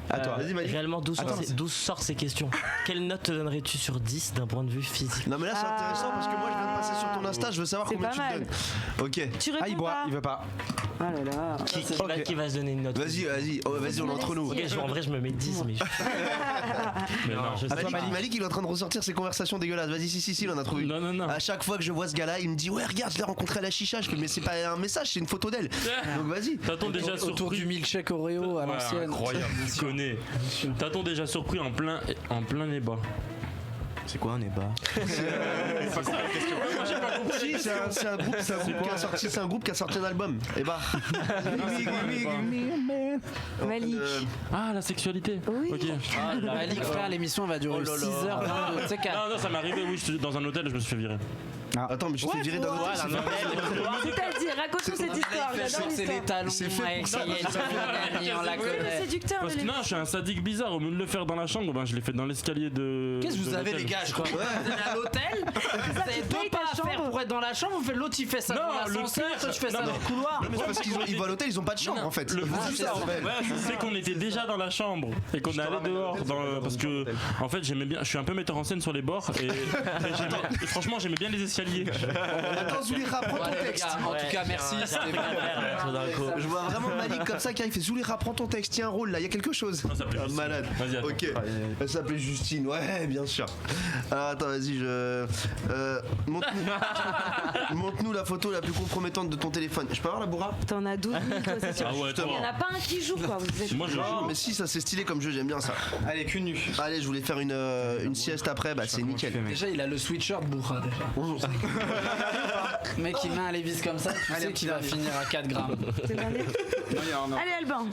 À toi, vas-y Malik. Réellement, d'où sortent ces questions? Quelle note te donnerais-tu sur 10 d'un point de vue physique? Non mais là c'est intéressant parce que moi je viens de passer sur ton Insta, je veux savoir C'est combien pas tu te mal. donnes. Ok. Tu réponds Ah, il boit, pas? il veut pas. Ah là là. Qui va se donner une note? Vas-y, on est entre nous. Ok, en vrai, je me mets 10, mais. Mais non, je sais pas. Malik il est en train de ressortir ses conversations dégueulasses. Vas-y, si, il en a trouvé. Non. À chaque fois que je vois ce gars-là, il me dit ouais regarde, je l'ai rencontré à la chicha. Je fais mais c'est pas un message, c'est une photo d'elle. Donc vas-y. T'as-t-on déjà surpris Autour du milkshake Oreo à l'ancienne. Incroyable, tu connais. T'as-t-on déjà surpris en plein ébat? C'est quoi un ébat? Si, c'est un groupe qui a sorti un album. Et bah. Malik. Ah, la sexualité. Oui. Ok. Malik, frère, l'émission va durer 6h22. C'est Non, ça m'est arrivé, oui, dans un hôtel, je me suis fait virer. Attends, mais je t'ai viré d'un hôtel. C'est-à-dire, raconte-nous cette histoire. J'adore c'est les l'histoire. talons. C'est fait pour ça. On la C'est connaît. le séducteur Parce de que non, je suis un sadique bizarre. Au lieu de le faire dans la chambre, ben, je l'ai fait dans l'escalier de. Qu'est-ce que vous de avez l'hôtel. les gars? Je crois. Vous êtes à l'hôtel, vous avez deux pas à faire pour être dans la chambre, vous faites l'autre il fait ça Non, dans le l'ascenseur, pire, toi tu fais ça non, dans le couloir. Non, mais c'est parce qu'ils vont à l'hôtel, ils ont pas de chambre en fait. Le C'est ça en fait. c'est qu'on était déjà dans la chambre et qu'on est allé dehors parce que en fait j'aimais bien, je suis un peu metteur en scène sur les bords et franchement j'aimais bien les escaliers. Attends, Zoulira, prends ton texte. En tout cas, merci. C'était bien. Je vois vraiment Malik comme ça qui arrive, fait Zoulira, prends ton texte, tiens un rôle là, il y a quelque chose. Non, ça s'appelait Justine. Malade. Vas-y, attends. Ok. Elle s'appelait Justine, ouais, bien sûr. Alors, attends, vas-y, montre-nous la photo la plus compromettante de ton téléphone. Je peux avoir la bourra? T'en as 12 000, toi, c'est sûr. Ah ouais, Il y en a pas un qui joue, quoi. Vous êtes... Moi je Non, joue. mais si, ça c'est stylé comme jeu, j'aime bien ça. Allez, cul nu. Allez, je voulais faire une sieste après, bah c'est nickel. Déjà, il a le sweatshirt bourra déjà. Le mec, il met un Levi's comme ça, tu sais qu'il va finir à 4 grammes. C'est le dernier. Allez, Alban.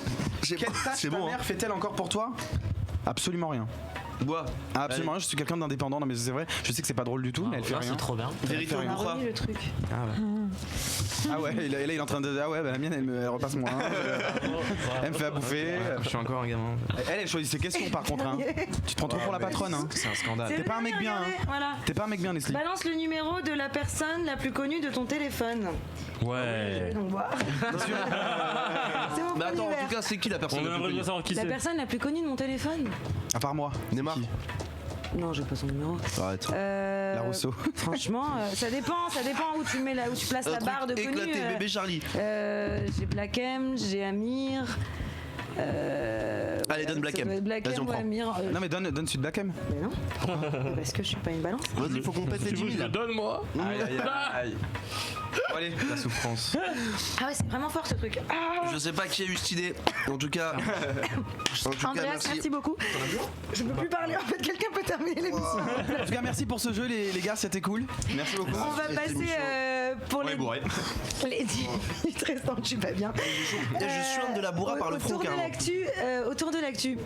Quelle tâche C'est ta bon, mère hein. fait-elle encore pour toi? Absolument rien. Bois. Ah, absolument rien, je suis quelqu'un d'indépendant. Non mais c'est vrai, je sais que c'est pas drôle du tout, mais elle fait rien. C'est trop bien. Vérité ou On a bourra? remis le truc. Ah ouais, et là il est en train de. Ah ouais, bah la mienne elle repasse moins. Elle me fait à bouffer. Je suis encore un gamin. Elle choisit ses questions par contre. Hein. Tu te prends trop pour la patronne. Hein. C'est un scandale. T'es pas un mec bien. Regardez, Hein. voilà. T'es pas un mec bien, Leslie. Balance le numéro de la personne la plus connue de ton téléphone. Ouais. Donc voilà. C'est mon Mais attends, en univers. tout cas, c'est qui la personne On la plus aimerait bien connue? savoir qui La c'est. personne la plus connue de mon téléphone. À part moi. Neymar. Non, j'ai pas son numéro. Arrête. La Rousseau. Franchement, ça dépend où tu mets où tu places la barre de connu. Éclaté, bébé Charlie. J'ai Black M, j'ai Amir. Allez, donne Black M. Vas-y, on prend. Non, mais donne Sud Black M. Mais non. Parce que je suis pas une balance. Vas-y, faut qu'on pète les 10 000. Donne-moi. Aïe. Bon, allez, la souffrance. Ah ouais, c'est vraiment fort ce truc. Ah. Je sais pas qui a eu cette idée. En tout cas, Andreas, merci beaucoup. Je peux plus parler. En fait, quelqu'un peut terminer l'émission. En tout cas, merci pour ce jeu, les gars, c'était cool. Merci beaucoup. On va passer pour les 10 minutes restantes. Je suis pas bien. Et je soigne de la bourra par le front. Autour de l'actu.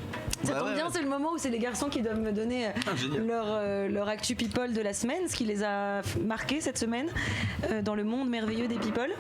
Ça tombe bien, c'est le moment où c'est les garçons qui doivent me donner leur actu people de la semaine, ce qui les a marqués cette semaine dans le monde merveilleux des people.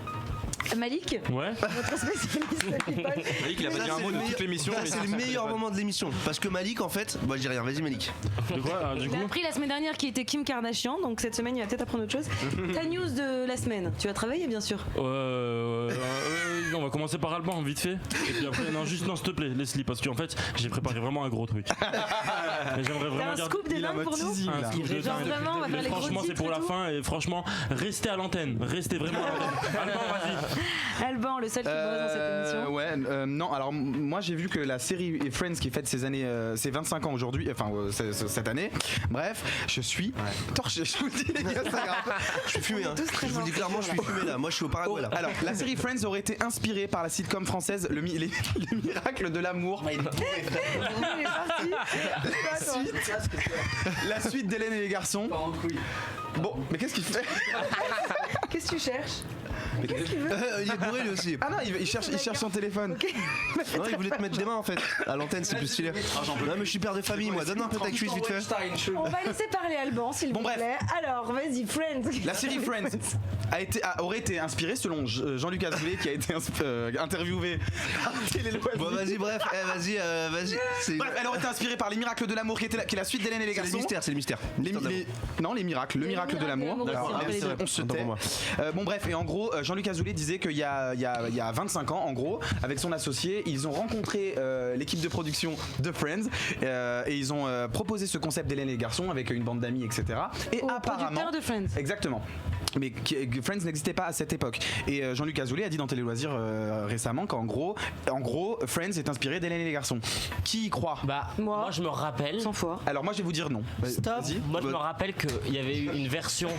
Malik, votre spécialiste people. Malik, il a pas dit un mot de toute l'émission. C'est le meilleur moment de l'émission. Parce que Malik, en fait, moi je dis rien, vas-y Malik. De quoi, du coup ? Il a appris la semaine dernière qui était Kim Kardashian, donc cette semaine il va peut-être apprendre autre chose. Ta news de la semaine, tu as travaillé bien sûr. On va commencer par Alban, vite fait. Et puis après, non, s'il te plaît, Leslie, parce qu'en fait, j'ai préparé vraiment un gros truc. Et j'aimerais vraiment un scoop des dingues pour nous. Genre vraiment, on va faire les gros franchement, c'est pour la fin et franchement, restez à l'antenne. Restez vraiment à l'antenne. Alban, vas-y. Alban, le seul qui bosse dans cette émission. Non, alors moi j'ai vu que la série Friends qui fête ses 25 ans aujourd'hui, cette année. Bref, je suis torché, je vous le dis les gars, ça grave. Je suis fumé, hein. Je vous dis clairement, je suis fumé là. Moi je suis au Paraguay là. Alors, la série Friends aurait été inspirée par la sitcom française Les Miracles de l'amour. Il est parti. La suite d'Hélène et les garçons. Bon, mais qu'est-ce qu'il fait? Qu'est-ce que tu cherches? Il est bourré lui aussi. Ah non, il cherche son téléphone. Okay. Non, il voulait te mettre des mains en fait. À l'antenne, c'est plus stylé. Non, mais je suis père de famille, moi. Donne-moi un peu ta cuisse vite fait. On va laisser parler Alban, s'il vous plaît. Alors, vas-y, Friends. La série Friends aurait été inspirée, selon Jean-Luc Azoulay, qui a été interviewé par Télé Loisirs. Bon, vas-y, bref, vas-y. Bref, elle aurait été inspirée par Les Miracles de l'amour, qui est la suite d'Hélène et les garçons. C'est le mystère. Non, Les Miracles. Le miracle de l'amour. On se tait. Bon, bref, et en gros, Jean-Luc Azoulay disait qu'il y a 25 ans, en gros, avec son associé, ils ont rencontré l'équipe de production de Friends et ils ont proposé ce concept d'Hélène et les garçons avec une bande d'amis, etc. Et apparemment, de Friends. Exactement. Mais Friends n'existait pas à cette époque. Et Jean-Luc Azoulay a dit dans Télé Loisirs récemment qu'en gros, Friends est inspiré d'Hélène et les garçons. Qui y croit? Moi je me rappelle. 100 fois. Alors moi je vais vous dire non. Stop. Moi je me rappelle qu'il y avait eu une version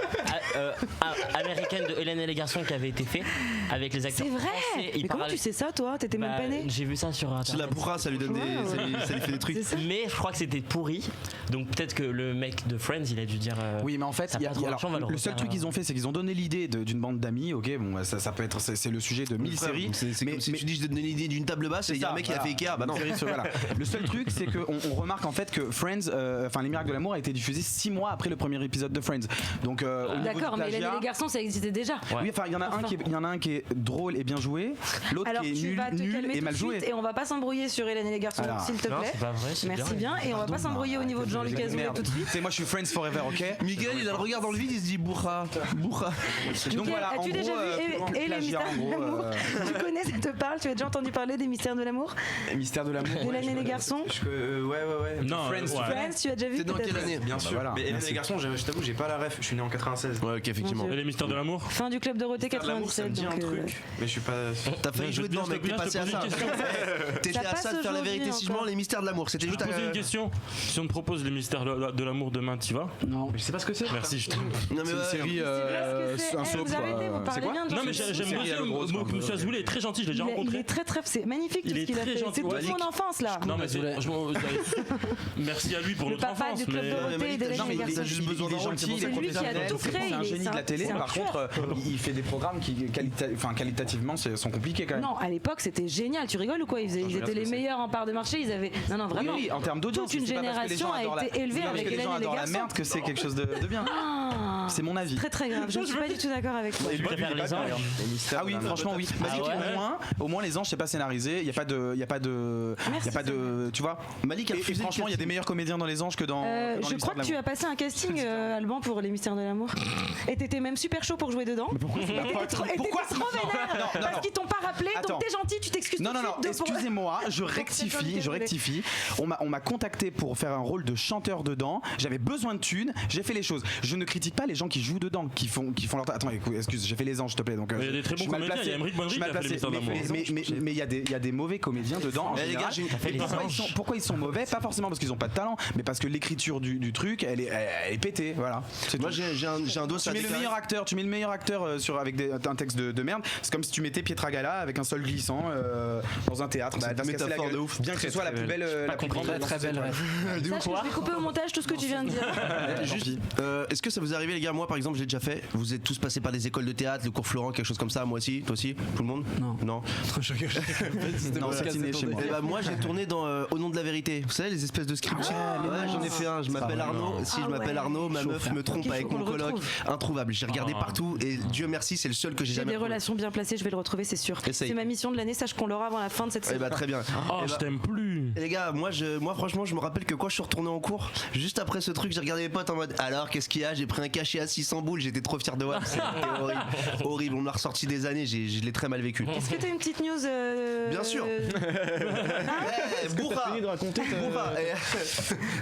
américaine de Hélène et les garçons qui avait été faite avec les acteurs. C'est vrai. Mais comment tu sais ça toi? T'étais même pas né? J'ai vu ça sur internet. C'est la bourra, ça lui donne ça lui fait des trucs. Mais je crois que c'était pourri. Donc peut-être que le mec de Friends il a dû dire. Oui, mais en fait, le seul truc qu'ils ont fait, c'est qu'ils ont donné l'idée d'une bande d'amis. Ok, bon, ça peut être, c'est le sujet de 1000 séries. C'est comme si tu dis je donne l'idée d'une table basse et il y a un mec qui a fait Ikea. Bah non. Le seul truc, c'est qu'on remarque en fait que Friends, Les Miracles de l'amour a été diffusé 6 mois après le premier épisode de Friends. Donc d'accord, mais Hélène et les garçons, ça existait déjà. Oui, enfin il y en a un qui est drôle et bien joué, l'autre qui est nul et mal joué. Et on va pas s'embrouiller sur Hélène et les garçons, s'il te plaît. Merci bien. Et on va pas s'embrouiller au niveau de Jean-Luc Azoulay tout de suite. Moi je suis Friends forever, ok. Miguel il a le regard dans le vide, il se dit bourra. Donc voilà, as-tu déjà vu les mystères de l'amour? Tu connais, ça te parle? Tu as déjà entendu parler des mystères de l'amour? Mystères de l'amour. Hélène et les garçons? Ouais. Non, Friends, tu as déjà vu? C'est dans quelle année? Bien sûr. Mais Hélène et les garçons, je t'avoue, j'ai pas la ref. Je suis né en 96. Ouais, ok, effectivement. Et les mystères de l'amour? Fin du club Dorothée 97. Ça me dit un truc. Mais je suis pas. T'as failli jouer devant, mec, t'es passé à ça. T'étais à ça de faire la vérité sinon les mystères de l'amour. C'était juste à poser une question. Si on te propose les mystères de l'amour demain, t'y vas? Non. Je sais pas ce que c'est. Merci, je te. Non, mais c'est une série, un soap. C'est quoi? Non, mais j'aime beaucoup. Monsieur Azoulay est très gentil, je l'ai déjà rencontré. Il est très, c'est magnifique tout ce qu'il a fait. C'est toute mon enfance là. Non, mais merci à lui pour notre enfance. Le papa du club Dorothée et d'Hélène et les garçons. Il a juste besoin d'un gentil. C'est lui qui a tout créé. C'est un génie de la télé. Par contre, il fait des programmes qui qualitativement sont compliqués quand même. Non, à l'époque c'était génial. Tu rigoles ou quoi? Ils étaient les meilleurs en part de marché. Ils avaient. Non, vraiment. Oui, en termes d'audience. Toute une génération a été élevée avec Hélène et les garçons. Les gens adorent la merde que c'est quelque chose de bien. C'est mon avis. Très très grave. Je ne suis pas du tout d'accord avec toi. Tu préfères les anges? Ah oui, franchement oui. Malik, au moins les anges c'est pas scénarisé. Il y a pas de, tu vois. Malik a refusé. Franchement, il y a des meilleurs comédiens dans les anges que dans. Je crois que tu as passé un casting, Alban, pour les mystères de l'amour. Et t'étais même super chaud pour jouer dedans. Pourquoi trop vénère parce qu'ils t'ont pas rappelé. Donc t'es gentil, tu t'excuses. Non, excusez-moi, je rectifie. On m'a contacté pour faire un rôle de chanteur dedans. J'avais besoin de thunes. J'ai fait les choses. Je ne critique pas les gens gens qui jouent dedans, qui font leur. Attends, excuse, j'ai fait les anges, s'il te plaît. Donc, il y a des très bons comédiens, il y a Emery Bonnery qui a fait les Mystères d'amour. Mais il y a des mauvais comédiens dedans. Les gars, pourquoi ils sont mauvais? Pas forcément parce qu'ils ont pas de talent, mais parce que l'écriture du truc, elle est pétée. Voilà. Moi, j'ai un dos. Tu mets le meilleur acteur avec un texte de merde. C'est comme si tu mettais Pietragala avec un sol glissant dans un théâtre. C'est une métaphore de ouf. Bien que ce soit la plus belle. Très belle. Sache que je vais couper au montage tout ce que tu viens de dire. Juste, est-ce que ça vous est arrivé, les gars? Moi, par exemple, j'ai déjà fait. Vous êtes tous passés par des écoles de théâtre, le cours Florent, quelque chose comme ça. Moi aussi, toi aussi, tout le monde? Non. Non, chez moi. Moi, j'ai tourné dans Au nom de la vérité. Vous savez, les espèces de scripts. Ouais, j'en ai fait un. Je m'appelle Arnaud. Si je m'appelle Arnaud, ma meuf me trompe avec mon coloc. Introuvable. J'ai regardé partout et Dieu merci, c'est le seul que j'ai jamais. J'ai des relations bien placées, je vais le retrouver, c'est sûr. C'est ma mission de l'année, sache qu'on l'aura avant la fin de cette série. Très bien. Je t'aime plus. Les gars, moi franchement, je me rappelle que quand je suis retourné en cours, juste après ce truc, j'ai regardé mes potes en mode alors qu'est-ce qu'il y a? J'ai pris un cachet à 600 boules, j'étais trop fier de moi. C'était horrible. On me l'a ressorti des années, je l'ai très mal vécu. Est-ce que t'as une petite news Bien sûr. Bourra.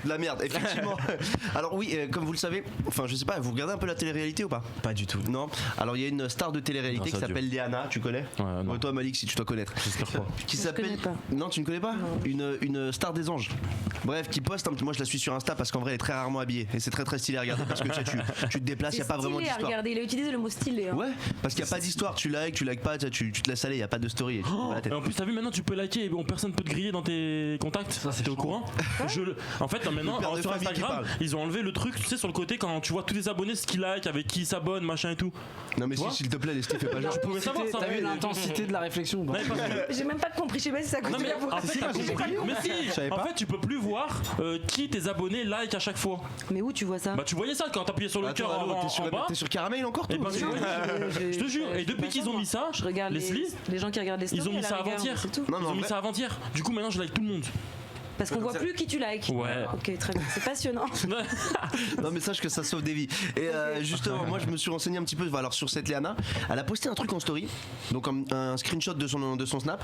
De la merde, effectivement. Alors oui, comme vous le savez, enfin je sais pas, vous regardez un peu la télé-réalité ou pas? Pas du tout. Non. Alors il y a une star de télé-réalité qui s'appelle Léana, tu connais? Ouais, toi Malik, si tu dois connaître. J'espère pas. Qui s'appelle. Non, tu ne connais pas? Une star des anges. Bref, qui poste moi je la suis sur Insta parce qu'en vrai elle est très rarement habillée et c'est très très stylé à regarder parce que tu te déplaces, il y a pas vraiment d'histoire. Regardez, il a utilisé le mot stylé. Ouais, parce qu'il y a pas d'histoire, tu likes pas, tu te laisses aller, il y a pas de story. Et en plus t'as vu maintenant tu peux liker et personne peut te griller dans tes contacts. Ça c'était au courant. En fait maintenant sur Instagram ils ont enlevé le truc, tu sais, sur le côté quand tu vois tous les abonnés ce qu'ils like, avec qui ils s'abonnent, machin et tout. Non mais s'il te plaît les fais pas genre. Tu pouvais savoir ça. T'as vu l'intensité de la réflexion? J'ai même pas compris, je sais pas si ça continue. En fait t'as compris. Mais si, en fait tu peux plus voir qui tes abonnés like à chaque fois. Mais où tu vois ça? Bah tu voyais ça quand t'appuyais sur le cœur en bas. T'es sur Caramel encore? Je te jure. Et depuis qu'ils ont mis ça, je regarde les gens qui regardent les stories. Ils ont mis ça avant-hier. Ils ont mis ça avant-hier. Du coup maintenant je like tout le monde. Parce qu'on voit plus qui tu likes. Ouais. Ok, très bien. C'est passionnant. Non mais sache que ça sauve des vies. Et justement, moi je me suis renseigné un petit peu. Alors sur cette Léana, elle a posté un truc en story, donc un screenshot de son snap.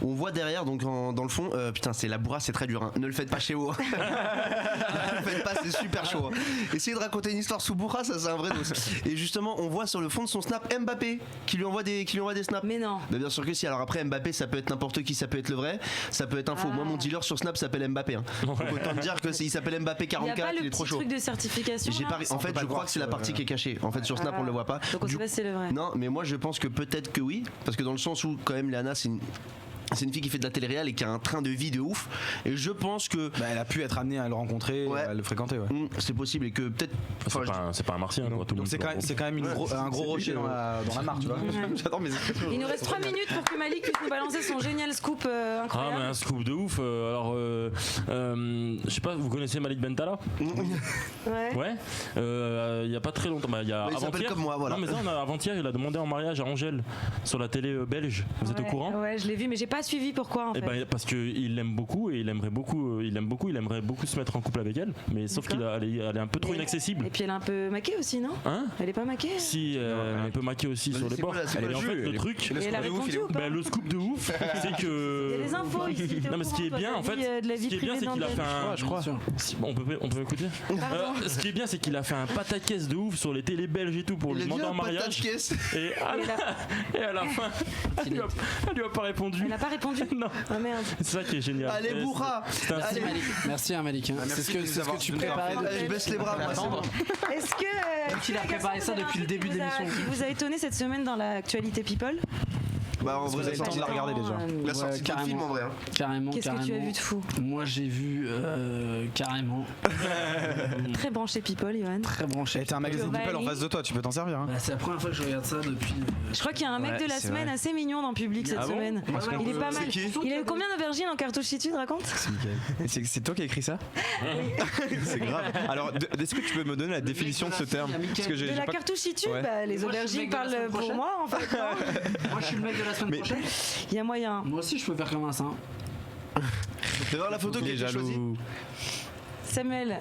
Où on voit derrière, donc dans le fond, putain c'est la bourra, c'est très dur. Hein. Ne le faites pas chez vous. Ne le faites pas, c'est super chaud. Hein. Essayez de raconter une histoire sous bourra, ça c'est un vrai dos. Et justement, on voit sur le fond de son snap Mbappé qui lui envoie des snaps. Mais non. Mais bien sûr que si. Alors après Mbappé, ça peut être n'importe qui, ça peut être le vrai, ça peut être un faux. Moi mon dealer sur snap s'appelle Mbappé. Hein. Donc autant te dire que il s'appelle Mbappé 44, il est trop chaud. Il y a pas le petit truc de certification. En fait, je crois que c'est la partie qui est cachée. En fait, sur Snap, on le voit pas. Donc on sait pas si c'est le vrai. Non, mais moi je pense que peut-être que oui, parce que dans le sens où quand même Léana c'est une fille qui fait de la télé-réal et qui a un train de vie de ouf. Et je pense que. Elle a pu être amenée à le rencontrer, à le fréquenter. Ouais. C'est possible et que peut-être. C'est pas un martien, quoi. Donc c'est quand même un gros rocher dans la mare, tu vois. J'adore mes expressions. Il nous reste 3 minutes pour que Malik puisse nous balancer son génial scoop incroyable. Ah, mais un scoop de ouf. Alors, je sais pas, vous connaissez Malik Bentala? Ouais. Il y a pas très longtemps. Il y a avant-hier. Comme moi, voilà. Non, mais ça, avant-hier, il a demandé en mariage à Angèle sur la télé belge. Vous êtes au courant? Ouais, je l'ai vu, mais j'ai pas suivi. Pourquoi en fait? Parce qu'il l'aime beaucoup et il aimerait beaucoup se mettre en couple avec elle, mais sauf qu'elle est un peu trop inaccessible. Et puis elle est un peu maquée aussi, non? Elle est pas maquée? Si, elle est un peu maquée aussi sur les bords. Et en fait, le truc, le scoop de ouf, c'est que. Il y a des infos ici. Non, mais ce qui est bien, en fait, c'est qu'il a fait un. Je crois. On peut écouter. Ce qui est bien, c'est qu'il a fait un pataquès de ouf sur les télé belges et tout pour lui demander en mariage. Et à la fin, elle lui a pas répondu. Elle n'a pas répondu. Non. Ah merde. C'est ça qui est génial. Allez, bourra. Merci Malik. C'est ce que tu prépares. Je baisse les bras. Est-ce que il a préparé ça depuis le début de l'émission? Qui vous a étonné cette semaine dans l'actualité People? Bah en vrai, vous avez le temps de la regarder déjà. La sortie de film en vrai. Carrément. Qu'est-ce que tu as vu de fou? Moi j'ai vu carrément. Très branché People, Yoann. Très branché. T'as un magazine People en face de toi, tu peux t'en servir. Hein. C'est la première fois que je regarde ça depuis. Je crois qu'il y a un mec de la semaine assez mignon dans le public cette semaine. Il est pas mal. Il a eu combien d'aubergines en cartouchitude, raconte? C'est Mickaël. C'est toi qui as écrit ça? C'est grave. Alors, est-ce que tu peux me donner la définition de ce terme? De la cartouchitude, les aubergines parlent pour moi en fait. Moi je suis le mec de la semaine prochaine. Il y a moyen. Moi aussi je peux faire comme un saint. Fais voir la photo que j'ai choisie. Samuel,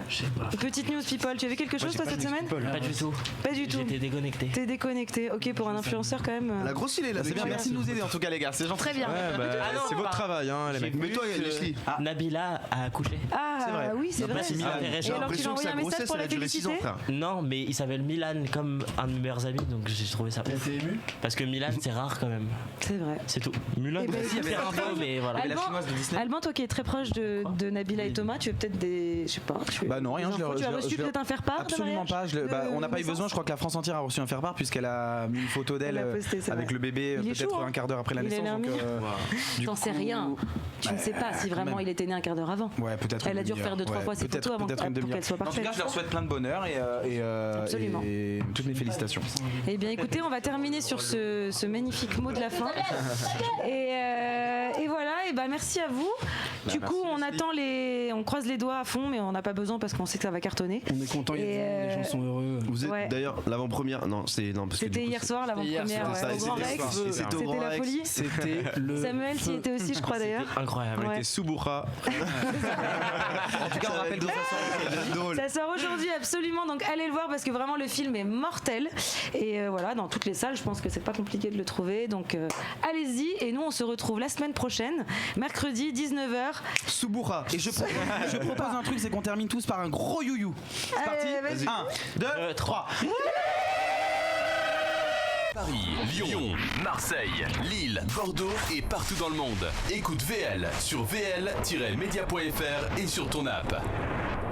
petite news people, tu avais quelque chose toi cette semaine? Pas du tout. Pas du tout. J'étais déconnecté. T'es déconnecté, ok, pour un influenceur quand même. La grosse il est là, c'est bien, merci de nous aider en tout cas les gars, c'est gentil. Très bien. C'est votre travail, hein, les mecs. Mais toi, Leslie. Nabila a accouché. Ah, C'est vrai. oui, c'est vrai. J'ai Et alors tu lui as envoyé un message pour la féliciter? Non, mais il s'appelle Milan comme un de mes meilleurs amis, donc j'ai trouvé ça. T'es ému? Parce que Milan, c'est rare quand même. C'est vrai. C'est tout. Mulan. Eh ben, Il y avait un peu, mais voilà. Alban, toi qui es très proche de Nabila et Thomas, tu as peut-être des. Je sais pas. Bah non, rien, tu as reçu peut-être un faire-part? Absolument pas. On n'a pas eu besoin, je crois que la France entière a reçu un faire-part puisqu'elle a mis une photo d'elle avec le bébé peut-être un quart d'heure après la naissance. T'en sais rien. Tu ne sais pas si vraiment il était né un quart d'heure avant. Ouais, peut-être. Elle a dû refaire 2-3 fois ses photos avant qu'elle soit En tout parfaite. cas, je leur souhaite plein de bonheur et toutes mes félicitations. Eh bien écoutez, on va terminer sur ce magnifique mot de la fin. Et voilà, et ben merci à vous. Du coup, on croise les doigts à fond, mais on n'a pas besoin parce qu'on sait que ça va cartonner. On est content, les gens sont heureux. Vous êtes d'ailleurs l'avant-première. Non, parce que c'était hier soir l'avant-première au Grand Rex. C'était la folie. C'était le Samuel s'y était aussi, je crois d'ailleurs. Incroyable. On était sous Bourra. En tout cas, on rappelle ça sort aujourd'hui absolument, donc allez le voir parce que vraiment le film est mortel. Et voilà, dans toutes les salles, je pense que c'est pas compliqué de le trouver. Donc allez-y, et nous on se retrouve la semaine prochaine, mercredi 19h. Sous Bourra. Et je propose un truc, c'est qu'on termine tous par un gros you-you. C'est parti. 1, 2, 3. Paris, Lyon, Marseille, Lille, Bordeaux et partout dans le monde. Écoute VL sur vl-media.fr et sur ton app.